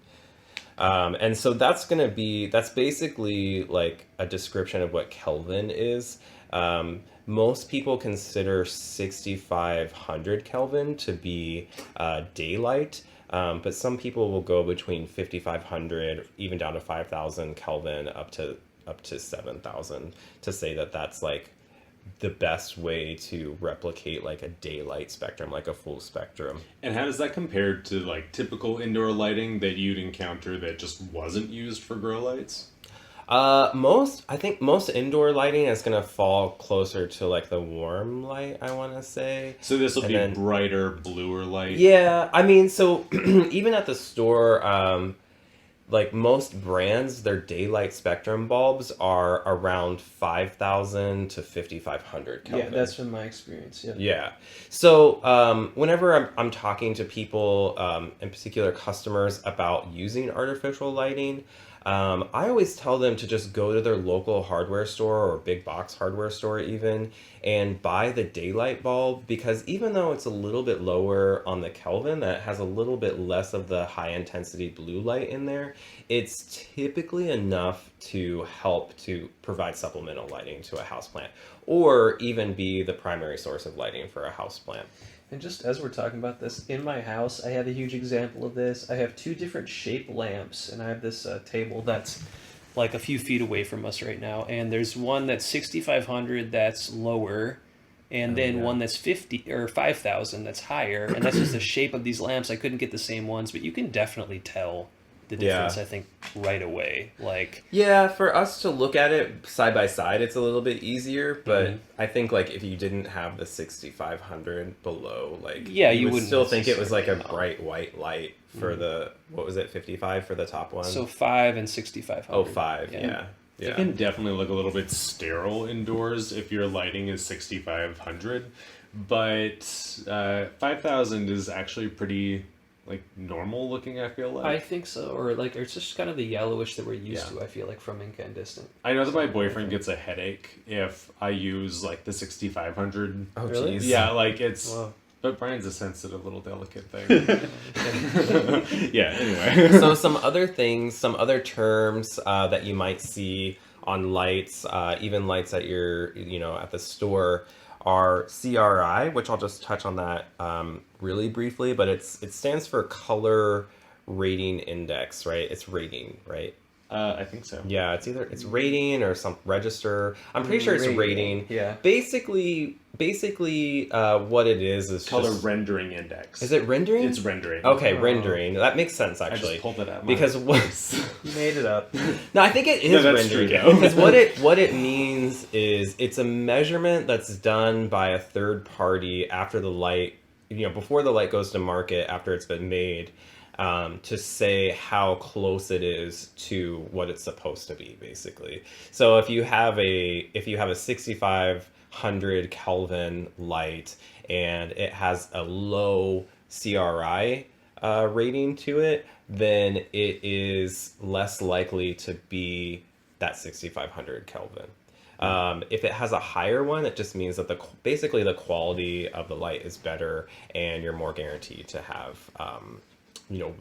And so that's basically like a description of what Kelvin is. Most people consider 6,500 Kelvin to be daylight, but some people will go between 5,500, even down to 5,000 Kelvin, up to 7,000 to say that that's like the best way to replicate like a daylight spectrum, like a full spectrum. And how does that compare to like typical indoor lighting that you'd encounter that just wasn't used for grow lights? I think most indoor lighting is going to fall closer to like the warm light, I want to say. So this will be brighter, bluer light? Yeah, I mean, so even at the store, like most brands, their daylight spectrum bulbs are around 5,000 to 5,500 Kelvin. Yeah, that's been my experience. Yeah. Yeah. So whenever I'm talking to people, in particular customers, about using artificial lighting, I always tell them to just go to their local hardware store or big box hardware store even and buy the daylight bulb, because even though it's a little bit lower on the Kelvin, that has a little bit less of the high intensity blue light in there, it's typically enough to help to provide supplemental lighting to a houseplant, or even be the primary source of lighting for a houseplant. And just as we're talking about this, in my house, I have a huge example of this. I have two different shape lamps, and I have this table that's like a few feet away from us right now. And there's one that's 6,500 that's lower, and then one that's 50 or 5,000 that's higher. And that's just the shape of these lamps. I couldn't get the same ones, but you can definitely tell the difference, I think, right away. Like, yeah, for us to look at it side by side, it's a little bit easier, but I think like if you didn't have the 6,500 below, like, you would still think it was like a bright white light for the, what was it, 55 for the top one? So 5 and 6,500. Oh, 5, yeah. Yeah. It can definitely look a little bit sterile indoors if your lighting is 6500, but 5000 is actually pretty like normal looking, I feel like. I think so, or like it's just kind of the yellowish that we're used Yeah. to. I feel like from incandescent. I know that my So, boyfriend gets a headache if I use like the 6500. Oh, Really? jeez. Yeah, like it's. Wow. But Brian's a sensitive little delicate thing. Yeah, anyway. So some other things, some other terms that you might see on lights, even lights at at the store, are CRI, which I'll just touch on that really briefly, but it stands for Color Rating Index, right? It's rating, right? I think so. Yeah, it's rating or some register. I'm pretty sure it's rating. Yeah. Basically, what it is Color just, rendering index. is it rendering? It's rendering. Okay, Oh. rendering. That makes sense I actually. just pulled it out. Because what You made it up. No, I think it is No, that's true, rendering. Joe. Because what it means is it's a measurement that's done by a third party after the light, before the light goes to market, after it's been made, to say how close it is to what it's supposed to be, basically. So if you have a 6500 Kelvin light and it has a low CRI rating to it, then it is less likely to be that 6500 Kelvin. If it has a higher one, it just means that basically the quality of the light is better and you're more guaranteed to have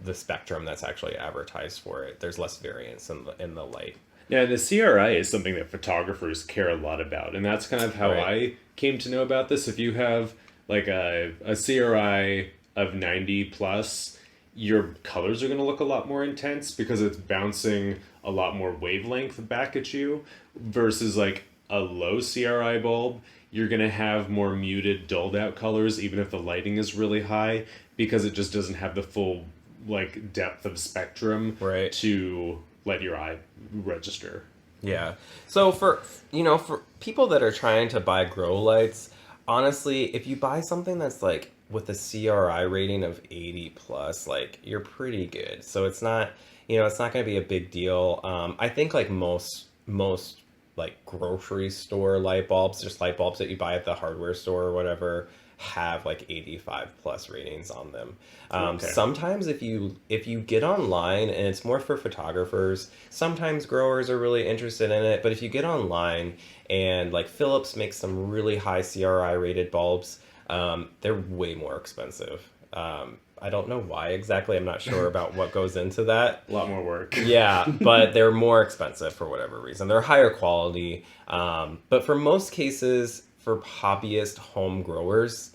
the spectrum that's actually advertised for it. There's less variance in the light. Yeah, the CRI is something that photographers care a lot about, and that's kind of how Right. I came to know about this. If you have like a CRI of 90 plus, your colors are going to look a lot more intense because it's bouncing a lot more wavelength back at you versus like a low CRI bulb. You're going to have more muted, dulled out colors even if the lighting is really high because it just doesn't have the full like depth of spectrum Right. to let your eye register. Yeah. So for people that are trying to buy grow lights, honestly, if you buy something that's like with a CRI rating of 80 plus, like you're pretty good. So it's not going to be a big deal. I think like most like grocery store light bulbs, just light bulbs that you buy at the hardware store or whatever, have like 85 plus ratings on them. Okay. Sometimes if you get online, and it's more for photographers, sometimes growers are really interested in it, but if you get online and like Philips makes some really high CRI rated bulbs, they're way more expensive. I don't know why exactly. I'm not sure about what goes into that. A lot more work. Yeah, but they're more expensive for whatever reason. They're higher quality. But for most cases, for hobbyist home growers,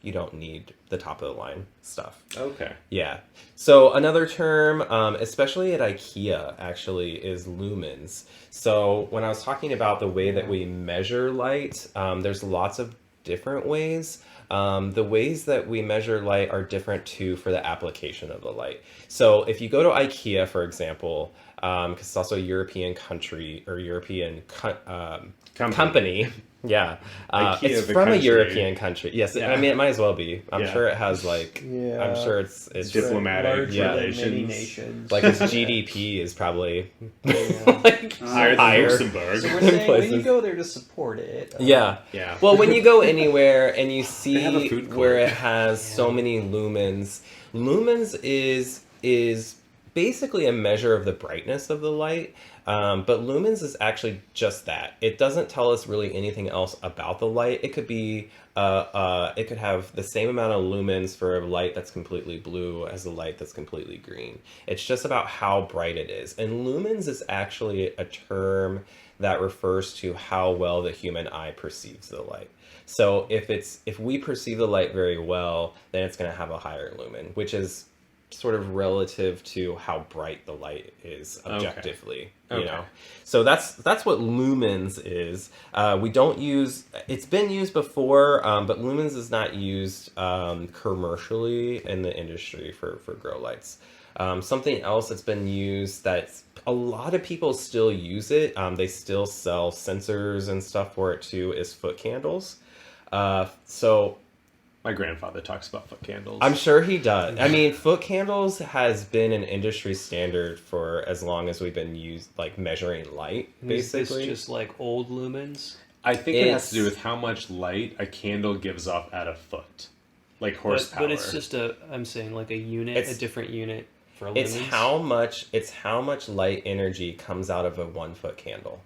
you don't need the top of the line stuff. Okay. Yeah. So another term, especially at IKEA, actually, is lumens. So when I was talking about the way that we measure light, there's lots of different ways. The ways that we measure light are different too for the application of the light. So if you go to IKEA, for example, because it's also a European country or European company. Yeah. IKEA, It's the from a country. European country. Yes, Yeah. I mean, it might as well be. I'm Yeah. sure it has like, Yeah. I'm sure it's Diplomatic Larger yeah. than many relations. nations. like its GDP is probably Yeah. like Higher than higher. Luxembourg. So we're saying when places. you go there to support it. Yeah. Yeah. Well, when you go anywhere and you have a see food court. where it has so many lumens, lumens is basically a measure of the brightness of the light. But lumens is actually just that. It doesn't tell us really anything else about the light. It could be, it could have the same amount of lumens for a light that's completely blue as a light that's completely green. It's just about how bright it is. And lumens is actually a term that refers to how well the human eye perceives the light. So if we perceive the light very well, then it's going to have a higher lumen, which is sort of relative to how bright the light is objectively. You Okay. know, so that's what lumens is. We don't use. It's been used before, but lumens is not used commercially in the industry for grow lights. Something else that's been used that a lot of people still use it. They still sell sensors and stuff for it too. Is foot candles. So My grandfather talks about foot candles. I'm sure he does. I mean, foot candles has been an industry standard for as long as we've been measuring light, basically. Is this just like old lumens? I think it has to do with how much light a candle gives off at a foot. Like horsepower. But it's just I'm saying like a unit, a different unit for lumens. It's how much light energy comes out of a 1 foot candle.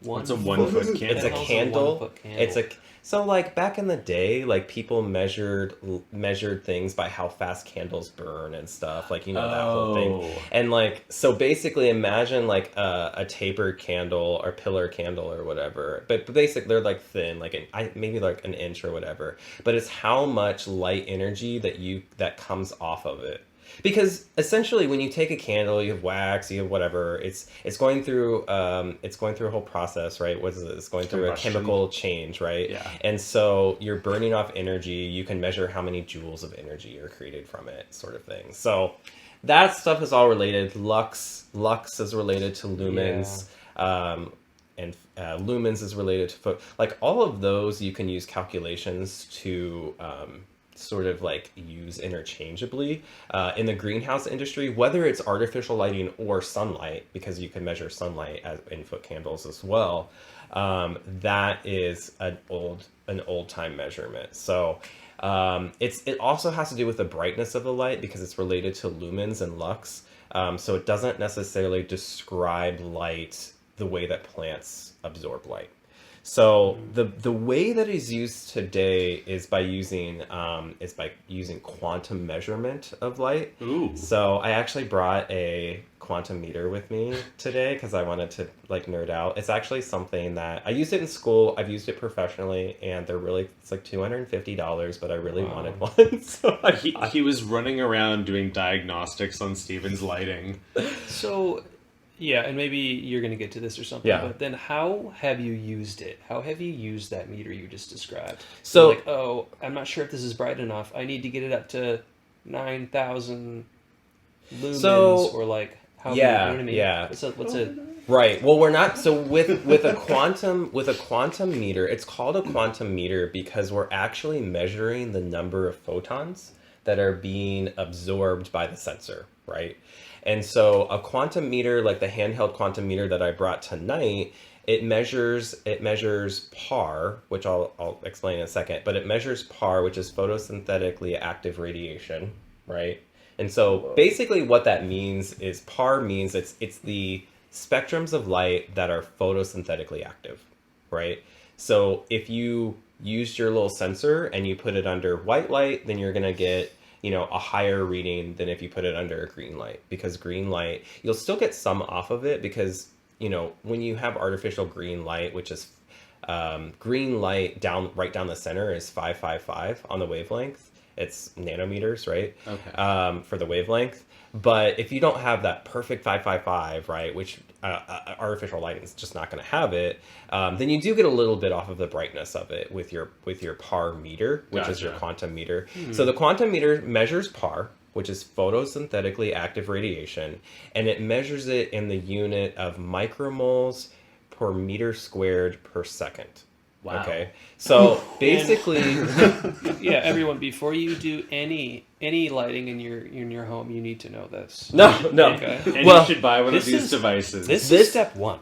What's a 1 foot candle? It's a candle. So like back in the day, like people measured things by how fast candles burn and stuff, like that whole thing. And like so basically imagine like a tapered candle or pillar candle or whatever. But basically they're like thin, like maybe like an inch or whatever. But it's how much light energy that comes off of it. Because essentially, when you take a candle, you have wax, you have whatever. It's going through a whole process, right? What is it? It's going through Combustion. a chemical change, right? Yeah. And so you're burning off energy. You can measure how many joules of energy are created from it, sort of thing. So that stuff is all related. Lux is related to lumens. Yeah. And lumens is related to foot. Like all of those, you can use calculations to sort of like use interchangeably in the greenhouse industry, whether it's artificial lighting or sunlight, because you can measure sunlight in foot candles as well. That is an old time measurement. So it also has to do with the brightness of the light because it's related to lumens and lux. So it doesn't necessarily describe light the way that plants absorb light. So the way that is used today is by using quantum measurement of light. Ooh. So I actually brought a quantum meter with me today because I wanted to like nerd out. It's actually something that I used it in school. I've used it professionally, and it's like $250, but I really wanted one. So he was running around doing diagnostics on Steven's lighting. So. Yeah, and maybe you're going to get to this or something, but then how have you used it? How have you used that meter you just described? So, like, oh, I'm not sure if this is bright enough. I need to get it up to 9,000 lumens, or like, how you know what I mean? Yeah. What's it? Right. Well, we're not. So with a quantum meter, it's called a quantum meter because we're actually measuring the number of photons that are being absorbed by the sensor, right? And so a quantum meter, like the handheld quantum meter that I brought tonight, it measures PAR, which I'll explain in a second, but it measures PAR, which is photosynthetically active radiation, right? And so basically what that means is PAR means it's the spectrums of light that are photosynthetically active, right? So if you used your little sensor and you put it under white light, then you're going to get a higher reading than if you put it under a green light, because green light, you'll still get some off of it because, when you have artificial green light, which is green light right down the center is 555 on the wavelength. It's nanometers, right? Okay. For the wavelength. But if you don't have that perfect 555, right, which artificial lighting is just not going to have it, then you do get a little bit off of the brightness of it with your PAR meter, which is your quantum meter. So the quantum meter measures PAR, which is photosynthetically active radiation, and it measures it in the unit of micromoles per meter squared per second. Wow. Okay. So basically, yeah, everyone, before you do any lighting in your home, you need to know this. No. Okay. And you should buy one of these devices. This is step one.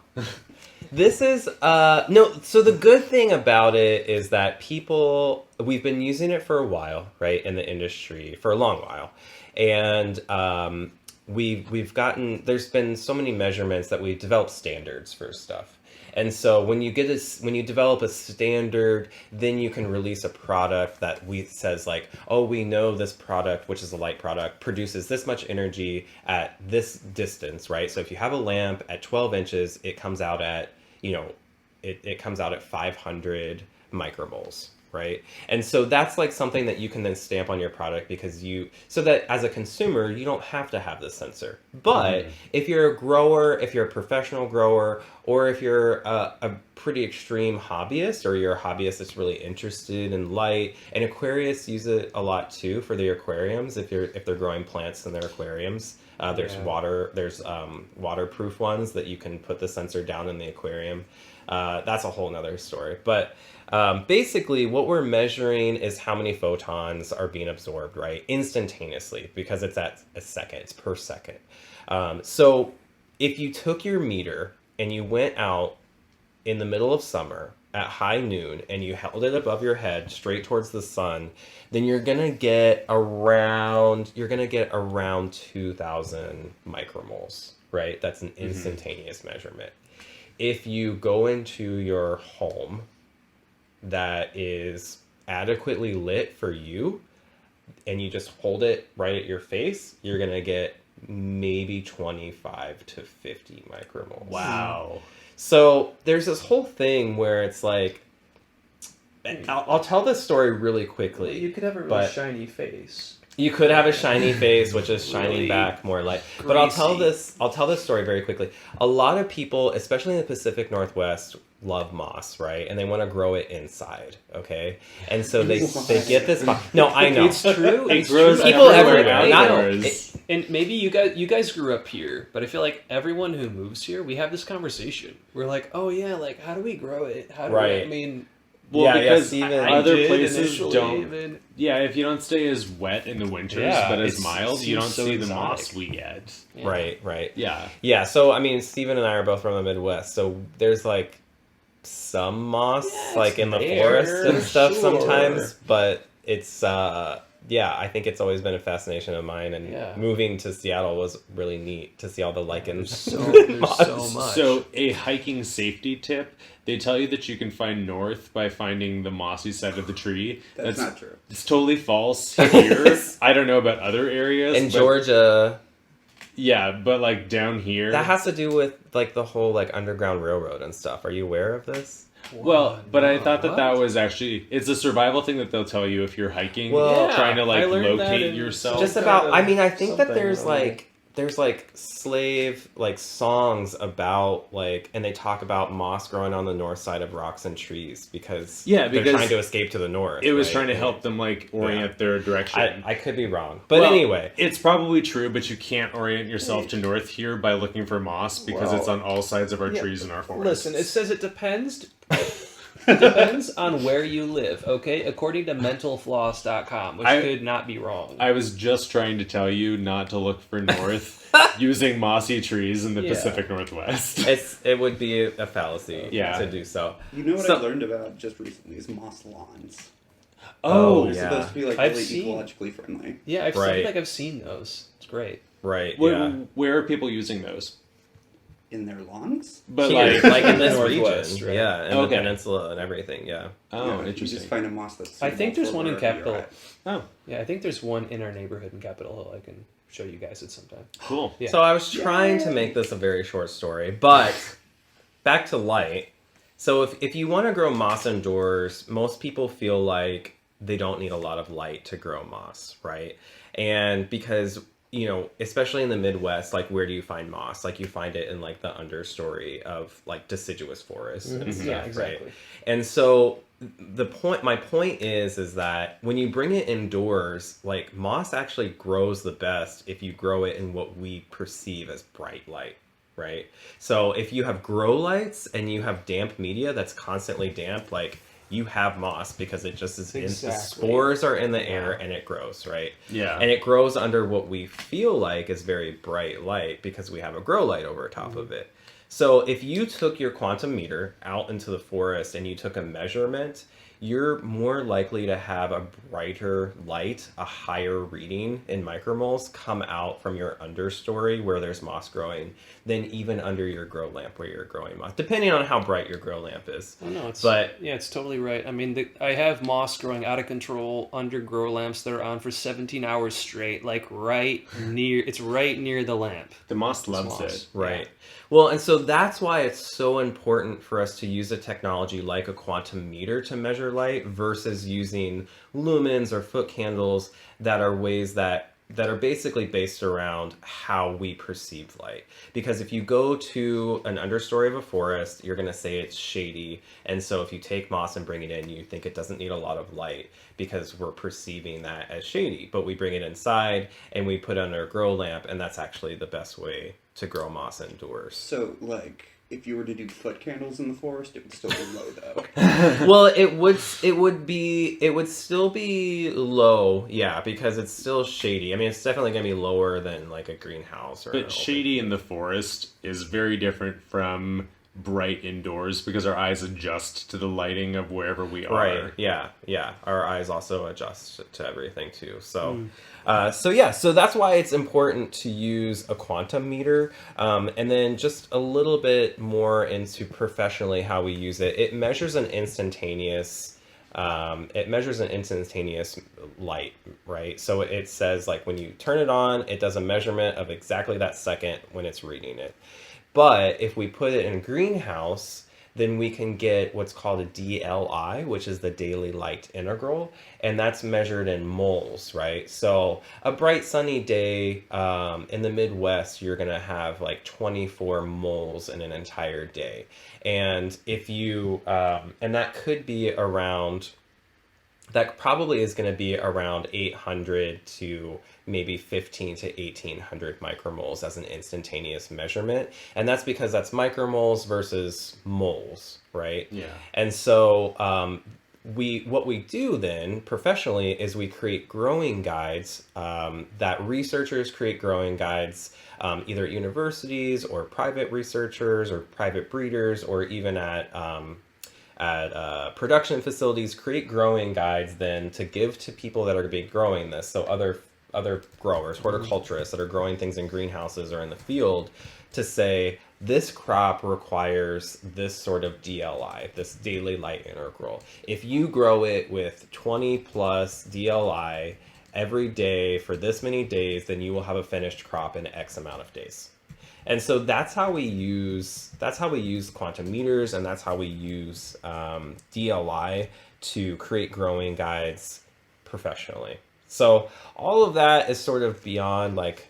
This is no. So the good thing about it is that we've been using it for a while, right, in the industry for a long while, and we've gotten. There's been so many measurements that we've developed standards for stuff. And so when you develop a standard, then you can release a product that says like, oh, we know this product, which is a light product, produces this much energy at this distance, right? So if you have a lamp at 12 inches, it comes out at, it comes out at 500 micromoles, right? And so that's like something that you can then stamp on your product so that as a consumer, you don't have to have this sensor. But if you're a grower, if you're a professional grower, or if you're a pretty extreme hobbyist, or you're a hobbyist that's really interested in light, and aquarists use it a lot too for their aquariums. If they're growing plants in their aquariums, there's waterproof ones that you can put the sensor down in the aquarium. That's a whole nother story. But basically, what we're measuring is how many photons are being absorbed, right? Instantaneously, because it's at a second, it's per second. So if you took your meter and you went out in the middle of summer at high noon and you held it above your head straight towards the sun, then you're gonna get around 2,000 micromoles, right? That's an instantaneous measurement. If you go into your home that is adequately lit for you and you just hold it right at your face, you're gonna get maybe 25 to 50 micromoles. Wow. So there's this whole thing where it's like, I'll tell this story really quickly. Well, you could have a really but shiny face. You could have a shiny face, which is shining Really back more light. But I'll tell greasy. this story very quickly. A lot of people, especially in the Pacific Northwest, love moss, right? And they want to grow it inside, okay? And so they get this moss. No, I know. It's true. It It's grows true. People everywhere everywhere. Not outdoors. And maybe you guys grew up here, but I feel like everyone who moves here, we have this conversation. We're like, oh yeah, like how do we grow it? How do Right. I mean, Well, Yeah, because Steven. other did places initially, don't. and- Yeah, if you don't stay as wet in the winters, Yeah, but as it's- mild, you seems don't so see the exotic. moss we get. yeah. Right. Yeah. Yeah, so I mean, Steven and I are both from the Midwest, so there's like some moss Yeah, like it's in the there, forest and stuff sure. sometimes, but it's yeah, I think it's always been a fascination of mine, and Yeah. moving to Seattle was really neat to see all the lichens. There's Moss. so much. So, a hiking safety tip: they tell you that you can find north by finding the mossy side of the tree. That's not true. It's totally false here. I don't know about other areas. In but- Georgia, Yeah, but like down here. that has to do with like the whole like Underground Railroad and stuff. Are you aware of this? Well, but I No, thought that what? was actually it's a survival thing that they'll tell you if you're hiking, Well, Yeah, trying to I like learned that locate in yourself. Just kind about. of I mean, I think that something, there's I don't know. like slave like songs about like, and they talk about moss growing on the north side of rocks and trees because Yeah, they're because trying to escape to the north. it was right? trying to help them like orient their direction. I could be wrong, but Well, anyway, it's probably true, but you can't orient yourself to north here by looking for moss because Well, it's on all sides of our yeah, trees and our forests. Listen, it says it depends. It depends on where you live, okay? According to mentalfloss.com, which I- could not be wrong. I was just trying to tell you not to look for north using mossy trees in the Yeah. Pacific Northwest. it would be a fallacy Yeah. to do so. You know what So- I learned about just recently is moss lawns. Oh, They're yeah. supposed to be like I've really seen- ecologically friendly. yeah, I Right. feel like I've seen those. It's great. Right? Where, Yeah. where are people using those? In their lawns? But Here, like, in this Northwest, region, right? yeah, and Okay. the peninsula and everything, yeah. oh, Yeah, You interesting. just find a moss that's I think suitable there's for one in wherever you're Capitol. at. Oh, Yeah, I think there's one in our neighborhood in Capitol Hill. I can show you guys it sometime. cool. Yeah. So I was trying to make this a very short story, but back to light. So if you want to grow moss indoors, most people feel like they don't need a lot of light to grow moss, right? And because, you know, especially in the Midwest, like where do you find moss? Like you find it in like the understory of like deciduous forests and stuff, Yeah, right? exactly. And so my point is that when you bring it indoors, like moss actually grows the best if you grow it in what we perceive as bright light, right? So if you have grow lights and you have damp media that's constantly damp, like you have moss because it just is the Exactly. spores are in the air and it grows, right? Yeah. And it grows under what we feel like is very bright light because we have a grow light over top of it. So if you took your quantum meter out into the forest and you took a measurement, you're more likely to have a brighter light, a higher reading in micromoles come out from your understory where there's moss growing than even under your grow lamp where you're growing moss, depending on how bright your grow lamp is. Oh, no, it's, But- yeah, it's totally right. I mean, I have moss growing out of control under grow lamps that are on for 17 hours straight, like it's right near the lamp. The moss loves moss. it. Right. Well, and so that's why it's so important for us to use a technology like a quantum meter to measure light versus using lumens or foot candles that are ways that are basically based around how we perceive light. Because if you go to an understory of a forest, you're going to say it's shady. And so if you take moss and bring it in, you think it doesn't need a lot of light because we're perceiving that as shady. But we bring it inside and we put it under a grow lamp, and that's actually the best way to grow moss indoors. So, like, if you were to do foot candles in the forest, it would still be low though. Well, it would still be low, yeah, because it's still shady. I mean, it's definitely going to be lower than like a greenhouse or. But shady in the forest is very different from bright indoors because our eyes adjust to the lighting of wherever we are. Right. Yeah. Our eyes also adjust to everything too. So, so that's why it's important to use a quantum meter. And then just a little bit more into professionally how we use it. It measures an instantaneous. Light, right? So it says like when you turn it on, it does a measurement of exactly that second when it's reading it. But if we put it in a greenhouse, then we can get what's called a DLI, which is the daily light integral, and that's measured in moles, right? So a bright sunny day in the Midwest, you're going to have like 24 moles in an entire day. And if you, and that could be around, that probably is going to be around 800 to maybe 15 to 1800 micromoles as an instantaneous measurement. And that's because that's micromoles versus moles, right? Yeah. And so what we do then professionally is we create growing guides that researchers create growing guides either at universities or private researchers or private breeders or even at production facilities create growing guides then to give to people that are going to be growing this. So other growers, horticulturists that are growing things in greenhouses or in the field to say, this crop requires this sort of DLI, this daily light integral. If you grow it with 20 plus DLI every day for this many days, then you will have a finished crop in X amount of days. And so that's how we use quantum meters, and that's how we use DLI to create growing guides professionally. So all of that is sort of beyond like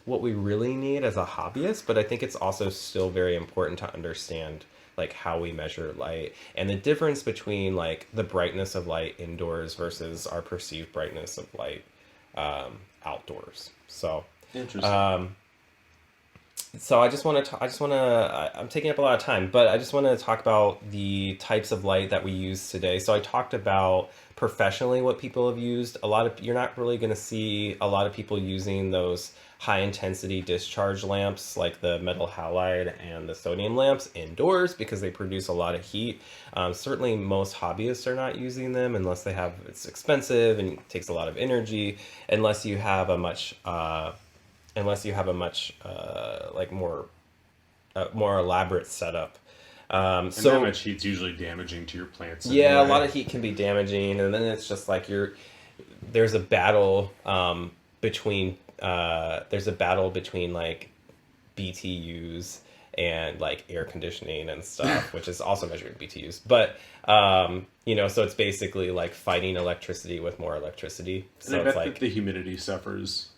what we really need as a hobbyist, but I think it's also still very important to understand like how we measure light and the difference between like the brightness of light indoors versus our perceived brightness of light outdoors. So interesting. So I'm taking up a lot of time, but I just want to talk about the types of light that we use today. So I talked about professionally what people have used. You're not really going to see a lot of people using those high intensity discharge lamps like the metal halide and the sodium lamps indoors because they produce a lot of heat. Certainly most hobbyists are not using them unless it's expensive and it takes a lot of energy, unless you have a much more elaborate setup. And so that much heat's usually damaging to your plants. Yeah, anyway. a lot of heat can be damaging, and then it's just like there's a battle between like BTUs and like air conditioning and stuff, which is also measured in BTUs. But so it's basically like fighting electricity with more electricity. So and I it's bet like that the humidity suffers.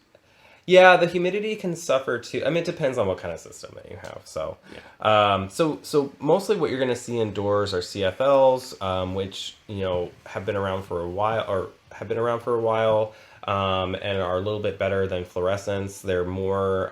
Yeah, the humidity can suffer too. I mean, it depends on what kind of system that you have. So, so mostly what you're going to see indoors are CFLs, which have been around for a while, and are a little bit better than fluorescents. They're more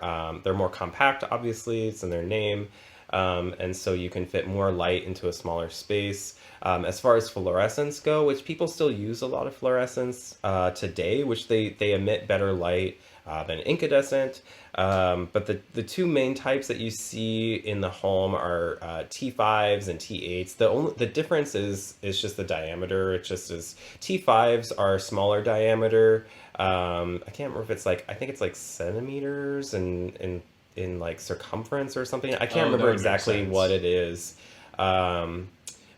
compact. Obviously, it's in their name, and so you can fit more light into a smaller space. As far as fluorescents go, which people still use a lot of fluorescents today, which they emit better light than incandescent. But the two main types that you see in the home are T5s and T8s. The difference is just the diameter. It's just as T5s are smaller diameter. I can't remember if I think it's like centimeters in like circumference or something. I can't remember exactly what it is.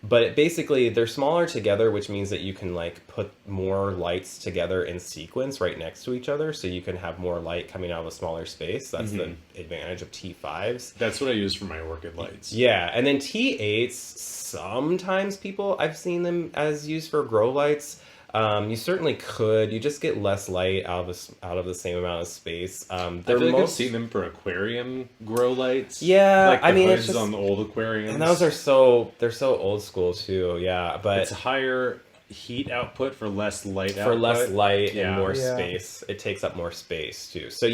But basically, they're smaller together, which means that you can like put more lights together in sequence right next to each other, so you can have more light coming out of a smaller space. That's the advantage of T5s. That's what I use for my orchid lights. Yeah, and then T8s, sometimes I've seen them as used for grow lights. You certainly could. You just get less light out of the same amount of space. I feel like I've seen them for aquarium grow lights. Yeah, like the hoods it's just on the old aquariums, and those they're so old school too. Yeah, but it's higher heat output for less light. For less light and more Yeah. space, it takes up more space too. So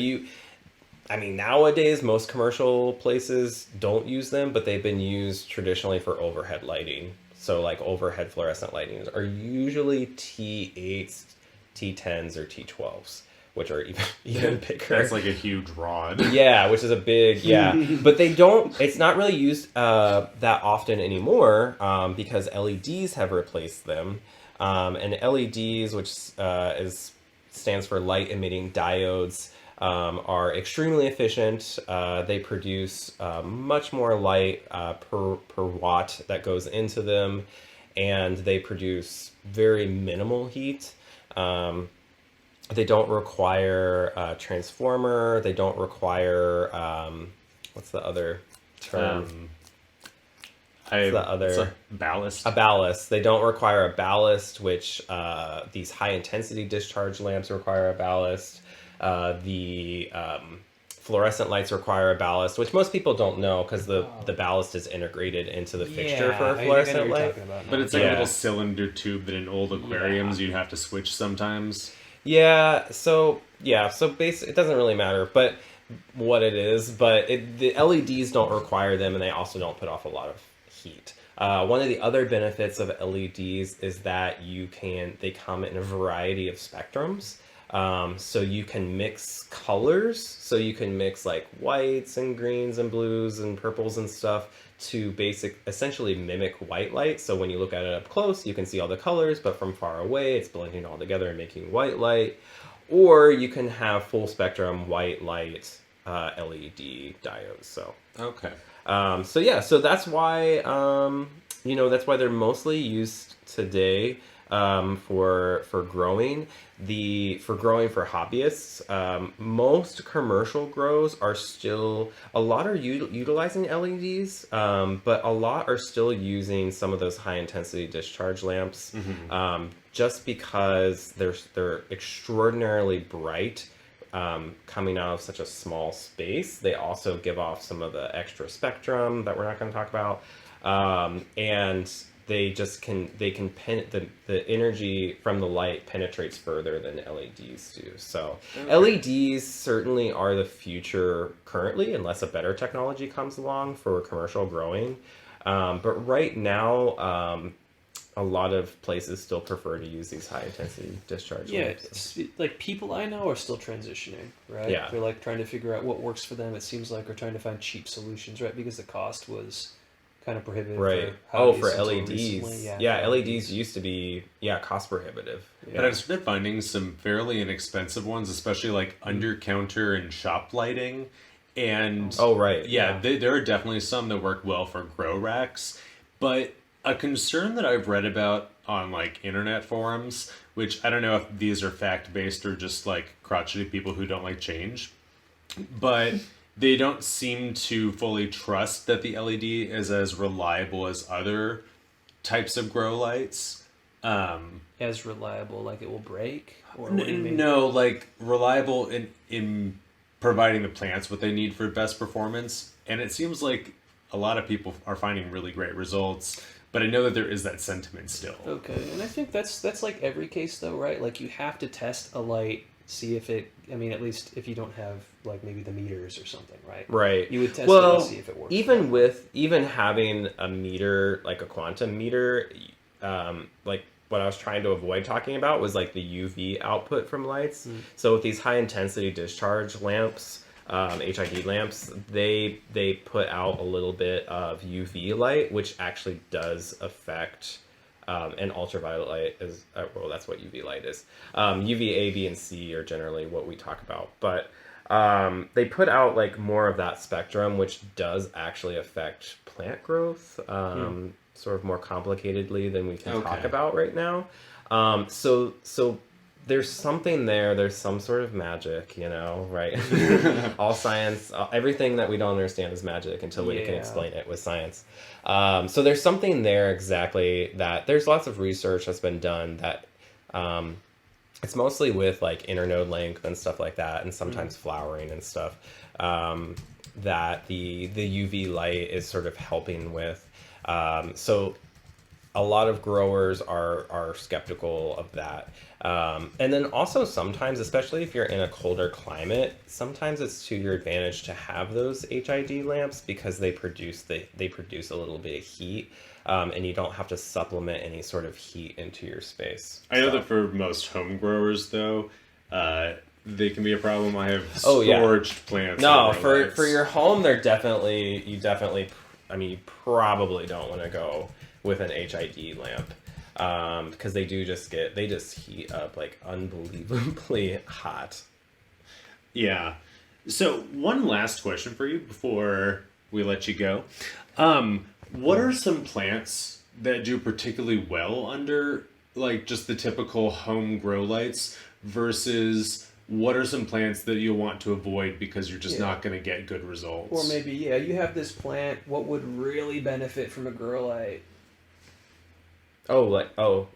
I mean, nowadays most commercial places don't use them, but they've been used traditionally for overhead lighting. So like overhead fluorescent lighting are usually T8s, T10s, or T12s, which are even bigger. That's like a huge rod. Yeah, which is a big, but they don't, it's not really used that often anymore because LEDs have replaced them. And LEDs, which stands for light emitting diodes, are extremely efficient. They produce much more light per watt that goes into them, and they produce very minimal heat. They don't require a transformer. They don't require what's the other term? It's a ballast. A ballast. They don't require a ballast, which these high intensity discharge lamps require a ballast. The fluorescent lights require a ballast, which most people don't know because the ballast is integrated into the fixture for a fluorescent light. But it's like a little cylinder tube that in old aquariums you'd have to switch sometimes. Yeah, so basically it doesn't really matter, but what it is, but the LEDs don't require them, and they also don't put off a lot of heat. One of the other benefits of LEDs is that they come in a variety of spectrums. So you can mix colors, so you can mix like whites and greens and blues and purples and stuff to essentially mimic white light. So when you look at it up close, you can see all the colors, but from far away, it's blending all together and making white light. Or you can have full spectrum white light LED diodes. So okay. So that's why that's why they're mostly used today for growing. For hobbyists, most commercial grows are still, a lot are utilizing LEDs, but a lot are still using some of those high intensity discharge lamps, just because they're extraordinarily bright, coming out of such a small space. They also give off some of the extra spectrum that we're not going to talk about, and the energy from the light penetrates further than LEDs do. So LEDs certainly are the future currently, unless a better technology comes along for commercial growing. But right now, a lot of places still prefer to use these high intensity discharge lamps. It's like people I know are still transitioning, right? Yeah. They're like trying to figure out what works for them. It seems like, or trying to find cheap solutions, right? Because the cost was kind of prohibitive. Right. For LEDs. Yeah, LEDs used to be cost prohibitive. Yeah. But I've started finding some fairly inexpensive ones, especially like under counter and shop lighting. And there are definitely some that work well for grow racks. But a concern that I've read about on like internet forums, which I don't know if these are fact based or just like crotchety people who don't like change, but they don't seem to fully trust that the LED is as reliable as other types of grow lights. As reliable, like it will break? Or what do you mean? No, like reliable in providing the plants what they need for best performance. And it seems like a lot of people are finding really great results, but I know that there is that sentiment still. Okay, and I think that's like every case though, right? Like you have to test a light, see if it, at least if you don't have like maybe the meters or something, right? Right. You would test it and see if it works. Even having a meter, like a quantum meter, like what I was trying to avoid talking about was like the UV output from lights. So with these high intensity discharge lamps, HID lamps, they put out a little bit of UV light, which actually does affect, and ultraviolet light is, that's what UV light is. UV A, B, and C are generally what we talk about, but they put out like more of that spectrum, which does actually affect plant growth, sort of more complicatedly than we can talk about right now. So there's something there. There's some sort of magic, right? All science, everything that we don't understand is magic until we can explain it with science. So there's something there exactly that there's lots of research that's been done that it's mostly with like internode length and stuff like that, and sometimes flowering and stuff, that the UV light is sort of helping with. So a lot of growers are skeptical of that. And then also sometimes, especially if you're in a colder climate, sometimes it's to your advantage to have those HID lamps because they produce a little bit of heat, and you don't have to supplement any sort of heat into your space. I know that for most home growers, though, they can be a problem. I have Oh, yeah. storage plants. No, and grow for lights. your home, you probably don't want to go with an HID lamp. Because they just heat up like unbelievably hot. Yeah. So one last question for you before we let you go. What are some plants that do particularly well under like just the typical home grow lights versus what are some plants that you'll want to avoid because you're just not going to get good results? Or maybe, yeah, you have this plant. What would really benefit from a grow light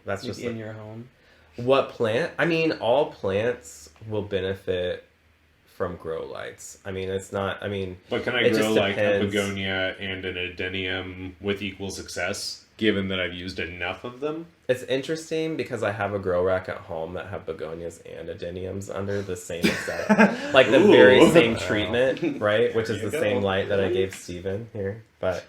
That's just in your home? what plant? I mean, all plants will benefit from grow lights. I mean, it's not. I mean, But can I it grow just like a depends. begonia and an adenium with equal success, given that I've used enough of them? It's interesting because I have a grow rack at home that have begonias and adeniums under the same exact, like the very Ooh. same treatment, right? Which is There you the go. same light that I gave Steven here. But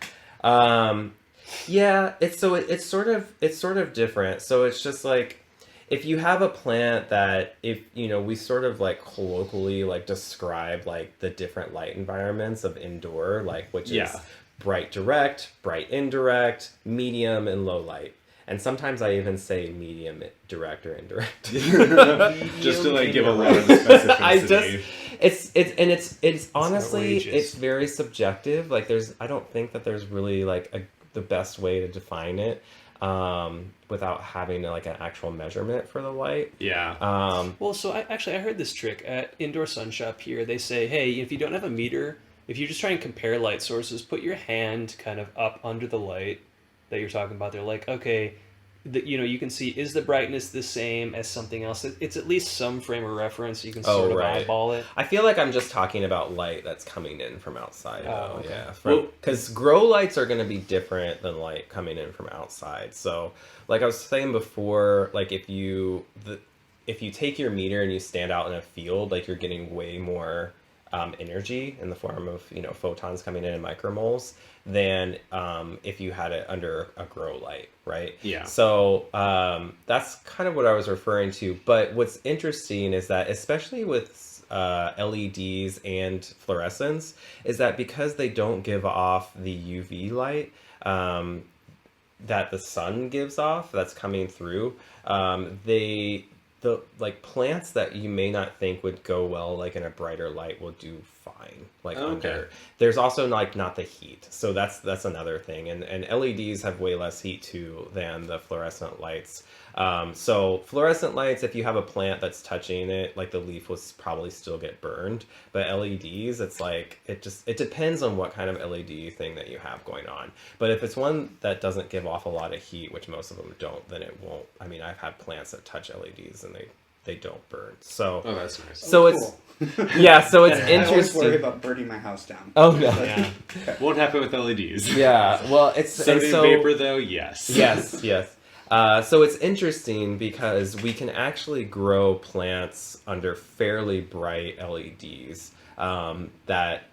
yeah, it's sort of different. So it's just like if you have a plant that we sort of like colloquially like describe like the different light environments of indoor, like which is bright direct, bright indirect, medium, and low light. And sometimes I even say medium direct or indirect. Just to like give a lot of specificity. It's honestly outrageous. it's very subjective. Like I don't think that there's really like the best way to define it without having like an actual measurement for the light. Yeah. Well, so I heard this trick at Indoor Sun Shop here. They say, hey, if you don't have a meter, if you just try and compare light sources, put your hand kind of up under the light that you're talking about. They're like, okay, you can see, is the brightness the same as something else? It's at least some frame of reference. You can sort of right. eyeball it. I feel like I'm just talking about light that's coming in from outside. Oh, though. okay. Yeah, because grow lights are going to be different than light coming in from outside. So, like I was saying before, like if you take your meter and you stand out in a field, like you're getting way more energy in the form of photons coming in micromoles than if you had it under a grow light, right? Yeah. So that's kind of what I was referring to. But what's interesting is that, especially with LEDs and fluorescents, is that because they don't give off the UV light that the sun gives off that's coming through, the plants that you may not think would go well like in a brighter light will do fine under. There's also like not the heat, so that's another thing, and LEDs have way less heat too than the fluorescent lights. So fluorescent lights, if you have a plant that's touching it, like the leaf will probably still get burned, but LEDs, it's like it depends on what kind of LED thing that you have going on. But if it's one that doesn't give off a lot of heat, which most of them don't, then it won't. I mean, I've had plants that touch LEDs and they don't burn. So Oh, that's nice. so Cool. yeah, so it's I always worry interesting. about burning my house down. Oh no. Yeah. Won't happen with LEDs. Yeah, well, it's Sodium so vapor, though, yes. yes. So it's interesting because we can actually grow plants under fairly bright LEDs that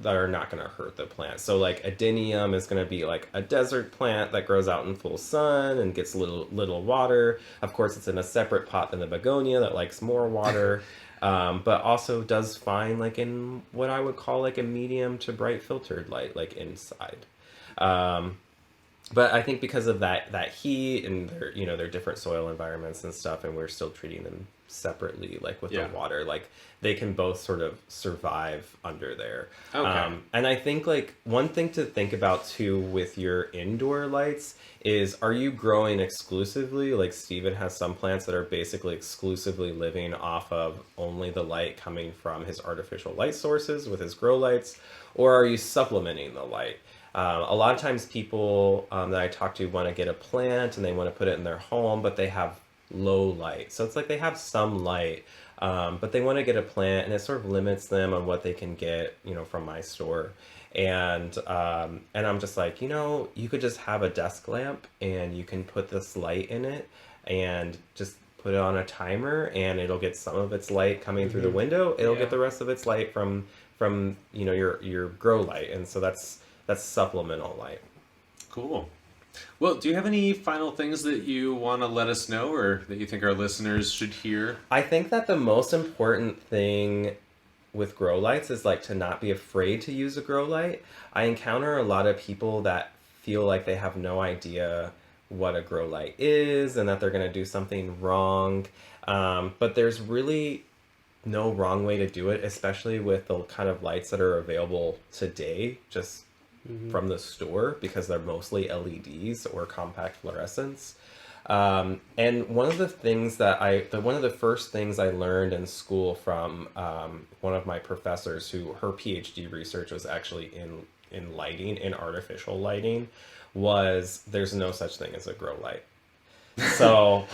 are not going to hurt the plant. So like adenium is going to be like a desert plant that grows out in full sun and gets little water. Of course, it's in a separate pot than the begonia that likes more water. But also does fine like in what I would call like a medium to bright filtered light, like inside. But I think because of that heat and their different soil environments and stuff, and we're still treating them separately, like with the water, like they can both sort of survive under there. Okay. And I think like one thing to think about too with your indoor lights is, are you growing exclusively? Like Steven has some plants that are basically exclusively living off of only the light coming from his artificial light sources with his grow lights, or are you supplementing the light? A lot of times people that I talk to want to get a plant and they want to put it in their home, but they have low light. So it's like they have some light, but they want to get a plant, and it sort of limits them on what they can get, from my store. And I'm just like, you could just have a desk lamp, and you can put this light in it, and just put it on a timer, and it'll get some of its light coming through the window. It'll get the rest of its light from your grow light, and so that's supplemental light. Cool. Well, do you have any final things that you want to let us know, or that you think our listeners should hear? I think that the most important thing with grow lights is like to not be afraid to use a grow light. I encounter a lot of people that feel like they have no idea what a grow light is and that they're going to do something wrong. But there's really no wrong way to do it, especially with the kind of lights that are available today, just from the store, because they're mostly LEDs or compact fluorescents. And one of the things one of the first things I learned in school from one of my professors, who her PhD research was actually in lighting, in artificial lighting, was there's no such thing as a grow light. So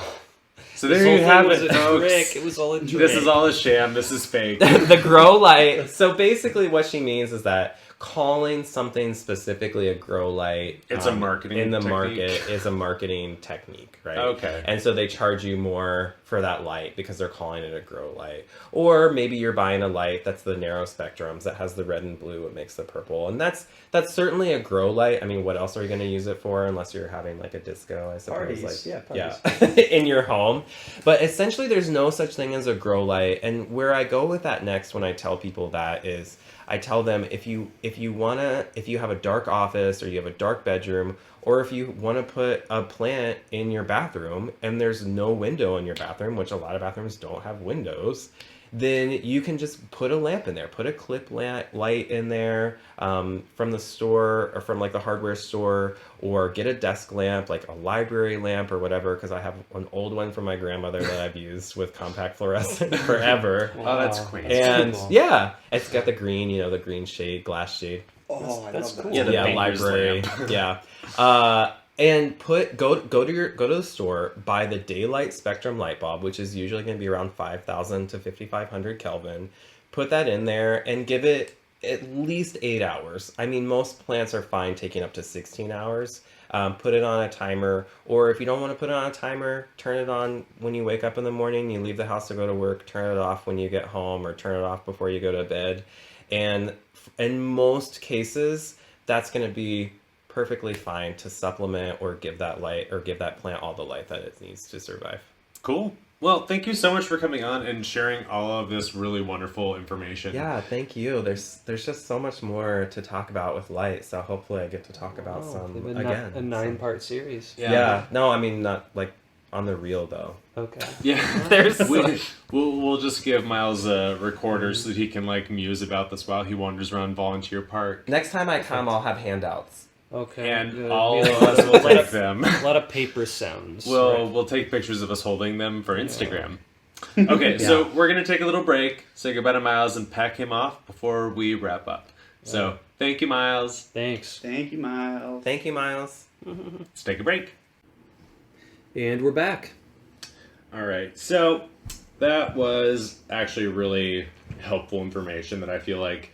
there you have it, folks. Trick. It was all a trick. This is all a sham. This is fake. The grow light. So basically what she means is that calling something specifically a grow light, it's a marketing in the technique. market is a marketing technique, right? Okay. And so they charge you more for that light because they're calling it a grow light. Or maybe you're buying a light that's the narrow spectrums, that has the red and blue, it makes the purple, and that's certainly a grow light. I mean, what else are you going to use it for unless you're having like a disco, I suppose? Parties. In your home. But essentially there's no such thing as a grow light. And where I go with that next when I tell people that is, I tell them if you have a dark office, or you have a dark bedroom, or if you want to put a plant in your bathroom and there's no window in your bathroom, which a lot of bathrooms don't have windows, then you can just put a lamp in there. Put a clip light in there from the store, or from like the hardware store, or get a desk lamp, like a library lamp or whatever, because I have an old one from my grandmother that I've used with compact fluorescent forever. Oh, that's quaint. And cool. yeah, it's got the green, the green shade, glass shade. Oh, That's I love cool. that. Yeah, the painter's library. lamp. Yeah. And go to the store, buy the daylight spectrum light bulb, which is usually going to be around 5,000 to 5,500 Kelvin. Put that in there and give it at least 8 hours. I mean, most plants are fine taking up to 16 hours. Put it on a timer, or if you don't want to put it on a timer, turn it on when you wake up in the morning, you leave the house to go to work, turn it off when you get home, or turn it off before you go to bed. And in most cases, that's going to be perfectly fine to supplement or give that light, or give that plant all the light that it needs to survive. Cool. Well, thank you so much for coming on and sharing all of this really wonderful information. Yeah, thank you. There's just so much more to talk about with light, so hopefully I get to talk about some again. A 9-part series. Yeah. No, I mean, not like on the reel though. Okay. Yeah. There's We'll just give Miles a recorder so that he can like muse about this while he wanders around Volunteer Park. Next time I come, I'll have handouts. Okay. And good. all Be of a us lot will of- take them. A lot of paper sounds. We'll take pictures of us holding them for Instagram. Okay, so we're going to take a little break, say goodbye to Miles, and pack him off before we wrap up. So, thank you, Miles. Thanks. Thank you, Miles. Thank you, Miles. Let's take a break. And we're back. All right, so that was actually really helpful information that I feel like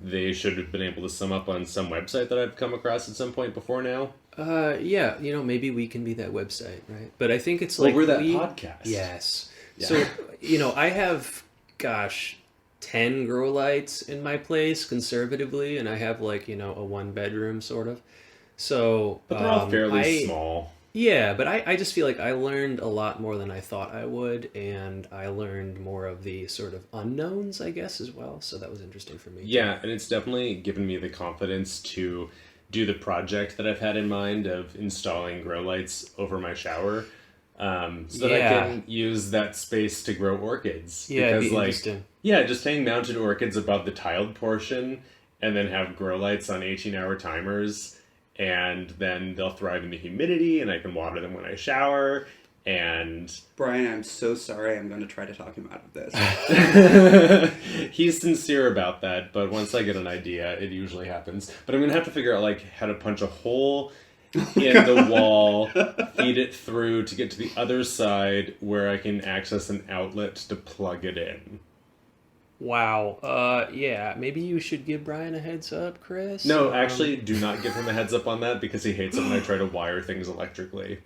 they should have been able to sum up on some website that I've come across at some point before now. Yeah, maybe we can be that website, right? But I think it's like we're that podcast. Yes. Yeah. So, I have, 10 grow lights in my place conservatively, and I have like, a 1-bedroom sort of. So, But they're all fairly I- small. Yeah, but I just feel like I learned a lot more than I thought I would, and I learned more of the sort of unknowns, I guess, as well. So that was interesting for me. Yeah, and it's definitely given me the confidence to do the project that I've had in mind of installing grow lights over my shower, so that I can use that space to grow orchids. Yeah, it'd because, be like, interesting. yeah, just hang mounted orchids above the tiled portion, and then have grow lights on 18-hour timers, and then they'll thrive in the humidity, and I can water them when I shower. And Brian, I'm so sorry. I'm going to try to talk him out of this. he's sincere about that, but once I get an idea, it usually happens. But I'm gonna have to figure out like how to punch a hole in the wall, feed it through to get to the other side where I can access an outlet to plug it in. Wow. Yeah, maybe you should give Brian a heads up, Chris. No, actually, do not give him a heads up on that because he hates it when I try to wire things electrically.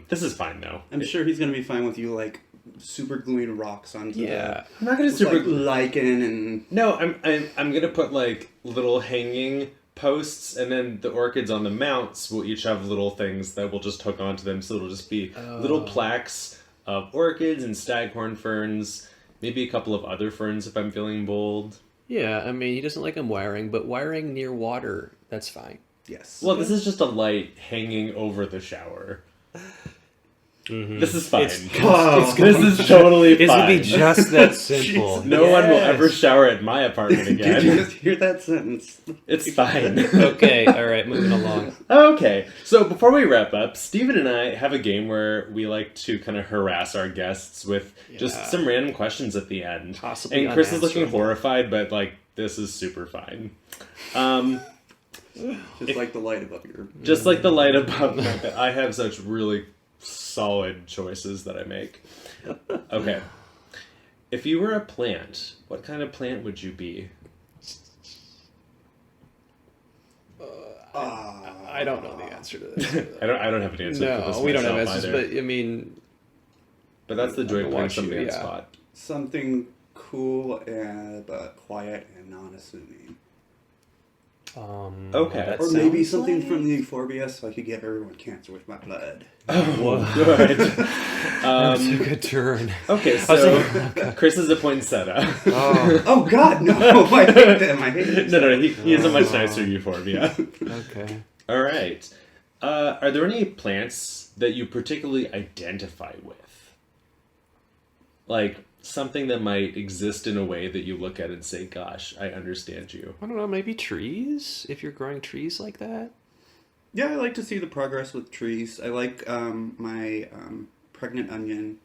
This is fine, though. I'm sure he's gonna be fine with you like super gluing rocks onto Yeah. I'm not going to the super... like lichen and No, I'm going to put, like, little hanging posts, and then the orchids on the mounts will each have little things that will just hook onto them, so it'll just be little plaques of orchids and staghorn ferns, maybe a couple of other ferns if I'm feeling bold. Yeah, I mean, he doesn't like him wiring, but wiring near water, that's fine. yes. Well, this is just a light hanging over the shower. Mm-hmm. This is fine. This is totally fine. It's gonna be just that simple. No one will ever shower at my apartment Did you again. just hear that sentence? It's fine. Okay, alright, moving along. Okay, so before we wrap up, Steven and I have a game where we like to kind of harass our guests with just some random questions at the end. Possibly And Chris is looking unanswerable. horrified, but like, this is super fine. Just like the light above your. Just like the light above my bed. I have such really solid choices that I make. Okay. If you were a plant, what kind of plant would you be? I don't know the answer to this. I don't have an answer for this No, we don't have myself answers, either. but I mean, But that's the joy of putting watch somebody you, on the yeah. spot. Something cool and but quiet and non-assuming. Okay. that Or maybe sounds something like- from the Euphorbia so I could give everyone cancer with my blood. Oh, good. That's a good turn. Okay, so Chris is a poinsettia. Oh, Oh god, no! I hate them. I hate them. No, he is a much nicer euphorbia. okay. All right. Are there any plants that you particularly identify with? Like something that might exist in a way that you look at and say, gosh, I understand you. I don't know, maybe trees? If you're growing trees like that? Yeah, I like to see the progress with trees. I like my pregnant onion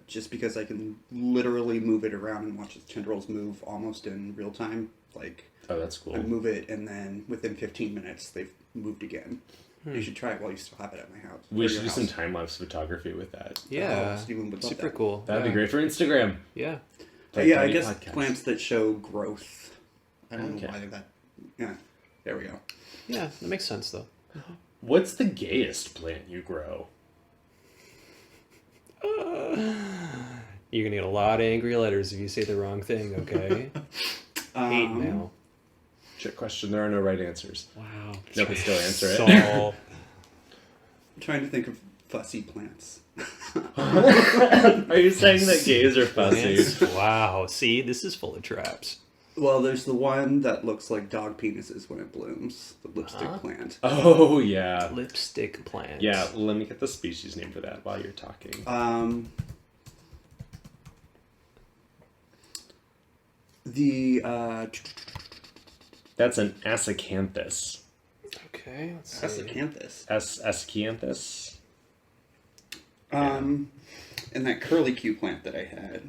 just because I can literally move it around and watch its tendrils move almost in real time. Like, Oh, that's cool. I move it and then within 15 minutes they've moved again. You should try it while you still have it at my house. We or should your do some house. time-lapse photography with that. Yeah. Steven would love Super that. cool. That'd yeah. be great for Instagram. Yeah. But yeah, I Tiny guess podcast. plants that show growth. I don't Okay. know why that. Yeah, there we go. Yeah, that makes sense though. What's the gayest plant you grow? You're gonna get a lot of angry letters if you say the wrong thing, okay? Hate mail. Trick question. There are no right answers. Wow. No, but still answer it. Saul. I'm trying to think of fussy plants. Are you saying that gays are fussy? Plants? Wow. See, this is full of traps. Well, there's the one that looks like dog penises when it blooms, the lipstick plant. Oh, yeah. Lipstick plant. Yeah, let me get the species name for that while you're talking. That's an asacanthus. Okay, let's see. Asacanthus. Asacanthus? And that curly Q plant that I had.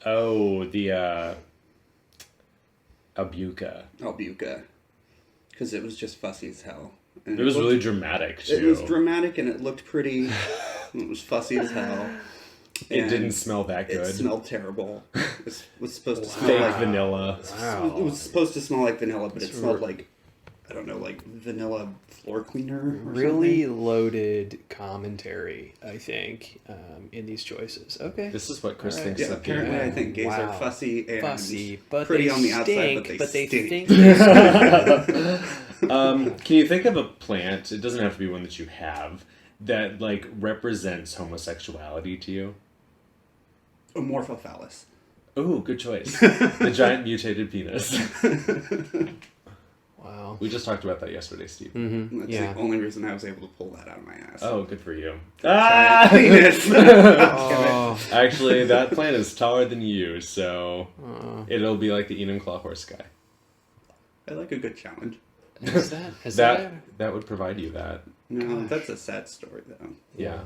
Oh, the Albuca. Albuca. Because it was just fussy as hell. And It was looked- really dramatic, too. It was dramatic and it looked pretty. It was fussy as hell. It And didn't smell that good. It smelled terrible. It was supposed to smell Fake like vanilla. Wow. It was supposed to smell like vanilla, but it It's smelled re- like, I don't know, like vanilla floor cleaner or Really something. loaded commentary, I think, in these choices. Okay. This is what Chris All right. thinks Yeah, of apparently gay. I think gays Wow. are fussy and Fussy, but pretty they on the outside, stink, but they stink. think they're stink. Can you think of a plant, it doesn't have to be one that you have, that like represents homosexuality to you? Amorphophallus. Ooh, good choice. The giant mutated penis. Wow. We just talked about that yesterday, Steve. Mm-hmm. That's Yeah. the only reason I was able to pull that out of my ass. Oh, good for you. Giant penis. Oh. Actually, that plant is taller than you, so Oh. it'll be like the Enum horse guy. I like a good challenge. Is that? Is That would provide you that. No, Gosh. that's a sad story though. Yeah.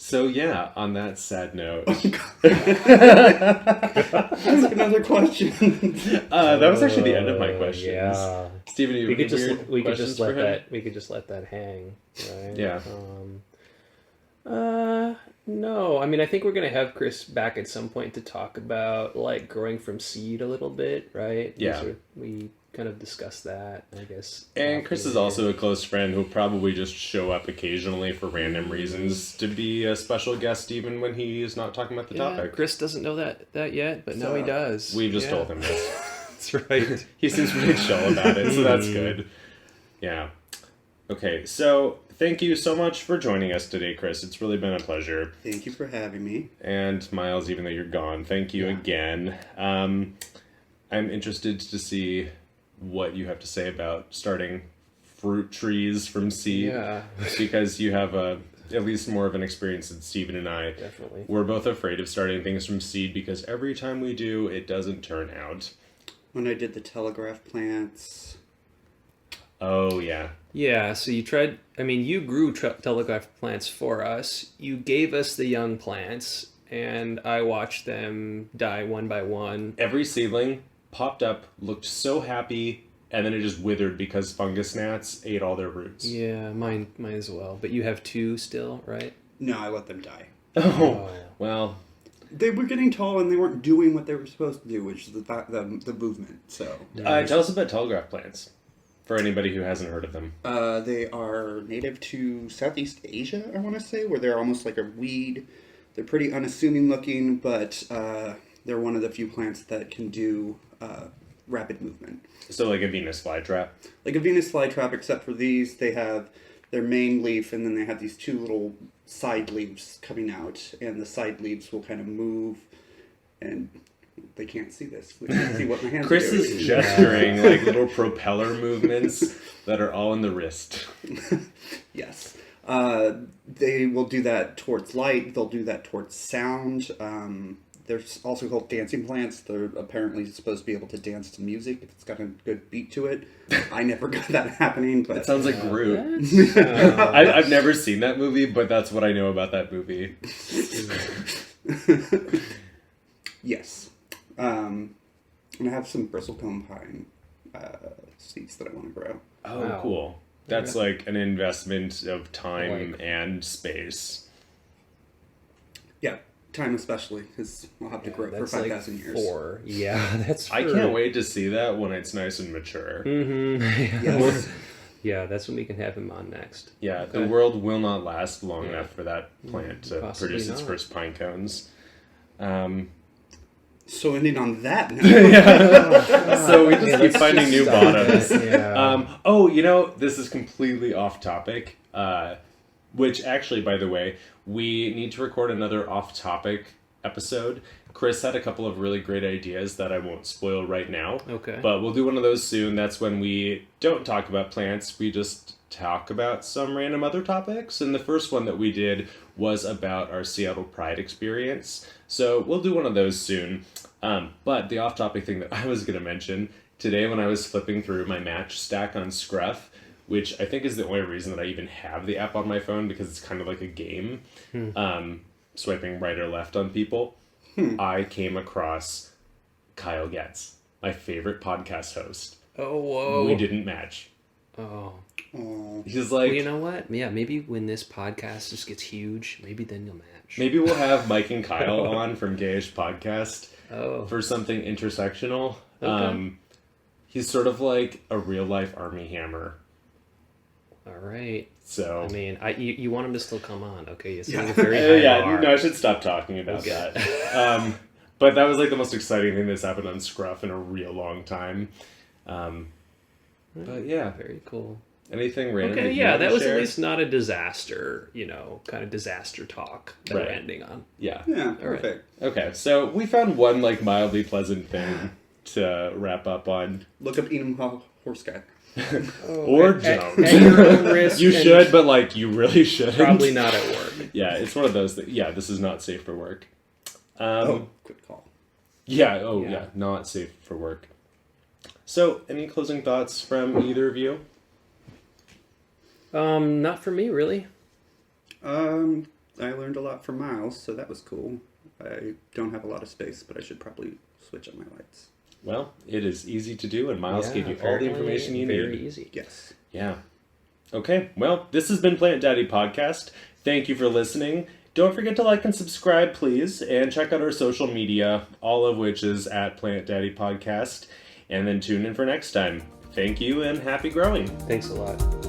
So yeah, on that sad note, Ask another question. that was actually the end of my questions. Yeah. Steven, you We have could any just weird we could questions just for let him? that we could just let that hang, right? Yeah. No. I mean, I think we're gonna have Chris back at some point to talk about like growing from seed a little bit, right? Yeah. We kind of discussed that, I guess. And Chris is also a close friend who'll probably just show up occasionally for random reasons to be a special guest even when he is not talking about the topic. Chris doesn't know that yet, but now he does. We've just Yeah. told him this. That's right. He seems pretty chill about it, so that's good. Yeah. Okay, so thank you so much for joining us today, Chris. It's really been a pleasure. Thank you for having me. And Miles, even though you're gone, thank you again. I'm interested to see what you have to say about starting fruit trees from seed. Yeah. Because you have at least more of an experience than Steven and I. Definitely. We're both afraid of starting things from seed because every time we do, it doesn't turn out. When I did the telegraph plants, Oh, yeah. Yeah, so you tried, I mean, you grew telegraph plants for us. You gave us the young plants, and I watched them die one by one. Every seedling popped up, looked so happy, and then it just withered because fungus gnats ate all their roots. Yeah, mine as well. But you have two still, right? no, I let them die. Oh, well, They were getting tall and they weren't doing what they were supposed to do, which is the movement. So tell us about telegraph plants for anybody who hasn't heard of them. they are native to Southeast Asia, I want to say, where they're almost like a weed. They're pretty unassuming looking, but they're one of the few plants that can do rapid movement. So, like a Venus flytrap. Like a Venus flytrap, except for these, they have their main leaf, and then they have these two little side leaves coming out, and the side leaves will kind of move, and they can't see this. They can't see what my hands Chris are doing. is gesturing like little propeller movements that are all in the wrist. Yes. They will do that towards light. They'll do that towards sound. They're also called dancing plants. They're apparently supposed to be able to dance to music if it's got a good beat to it. I never got that happening, but It sounds like Groot. That's- I've never seen that movie, but that's what I know about that movie. yes. And I have some bristlecomb pine seeds that I want to grow. Oh, Wow. cool. That's like an investment of time Like- and space. Yeah, time especially, because I'll have to grow it for that's 5,000 years. 4. Yeah, that's I can't wait to see that when it's nice and mature. Mm-hmm. Yes. Yeah, that's when we can have him on next. Yeah, Okay. the world will not last long Yeah. enough for that plant to Possibly produce its not. first pine cones. So ending on that note, So we just Yeah, keep let's finding just new stop bottoms. it. Yeah. This is completely off topic. Which actually, by the way, we need to record another off-topic episode. Chris had a couple of really great ideas that I won't spoil right now. Okay. But we'll do one of those soon. That's when we don't talk about plants. We just talk about some random other topics. And the first one that we did was about our Seattle Pride experience. So we'll do one of those soon. But the off-topic thing that I was going to mention, today when I was flipping through my match stack on Scruff, which I think is the only reason that I even have the app on my phone, because it's kind of like a game, swiping right or left on people, I came across Kyle Getz, my favorite podcast host. Oh, whoa. We didn't match. Oh. oh, He's like, Well, you know what? Yeah, maybe when this podcast just gets huge, maybe then you'll match. maybe we'll have Mike and Kyle on from Gayish Podcast Oh. for something intersectional. Okay. He's sort of like a real life Army Hammer. All right. So I mean, you want him to still come on, okay? You're setting Yeah. a very high yeah, bar. no, I should stop talking about Okay. that. But that was like the most exciting thing that's happened on Scruff in a real long time. But yeah, Very cool. anything random? Okay, you yeah, want to that was share? at least not a disaster, kind of disaster talk that Right. we're ending on. Yeah. yeah, right. perfect. Okay, so we found one like mildly pleasant thing to wrap up on. Look up Enum Horse Guy. Or at, don't. At your own risk. You and should, but like you really shouldn't. Probably not at work. Yeah, it's one of those that, yeah, this is not safe for work. Quick call. Yeah, Yeah. not safe for work. So, any closing thoughts from either of you? Not for me, really. I learned a lot from Miles, so that was cool. I don't have a lot of space, but I should probably switch up my lights. Well, it is easy to do, and Miles Yeah, gave you all the information you need. Very easy. Yes. Yeah. Okay, well, this has been Plant Daddy Podcast. Thank you for listening. Don't forget to like and subscribe, please, and check out our social media, all of which is at Plant Daddy Podcast. And then tune in for next time. Thank you, and happy growing. Thanks a lot.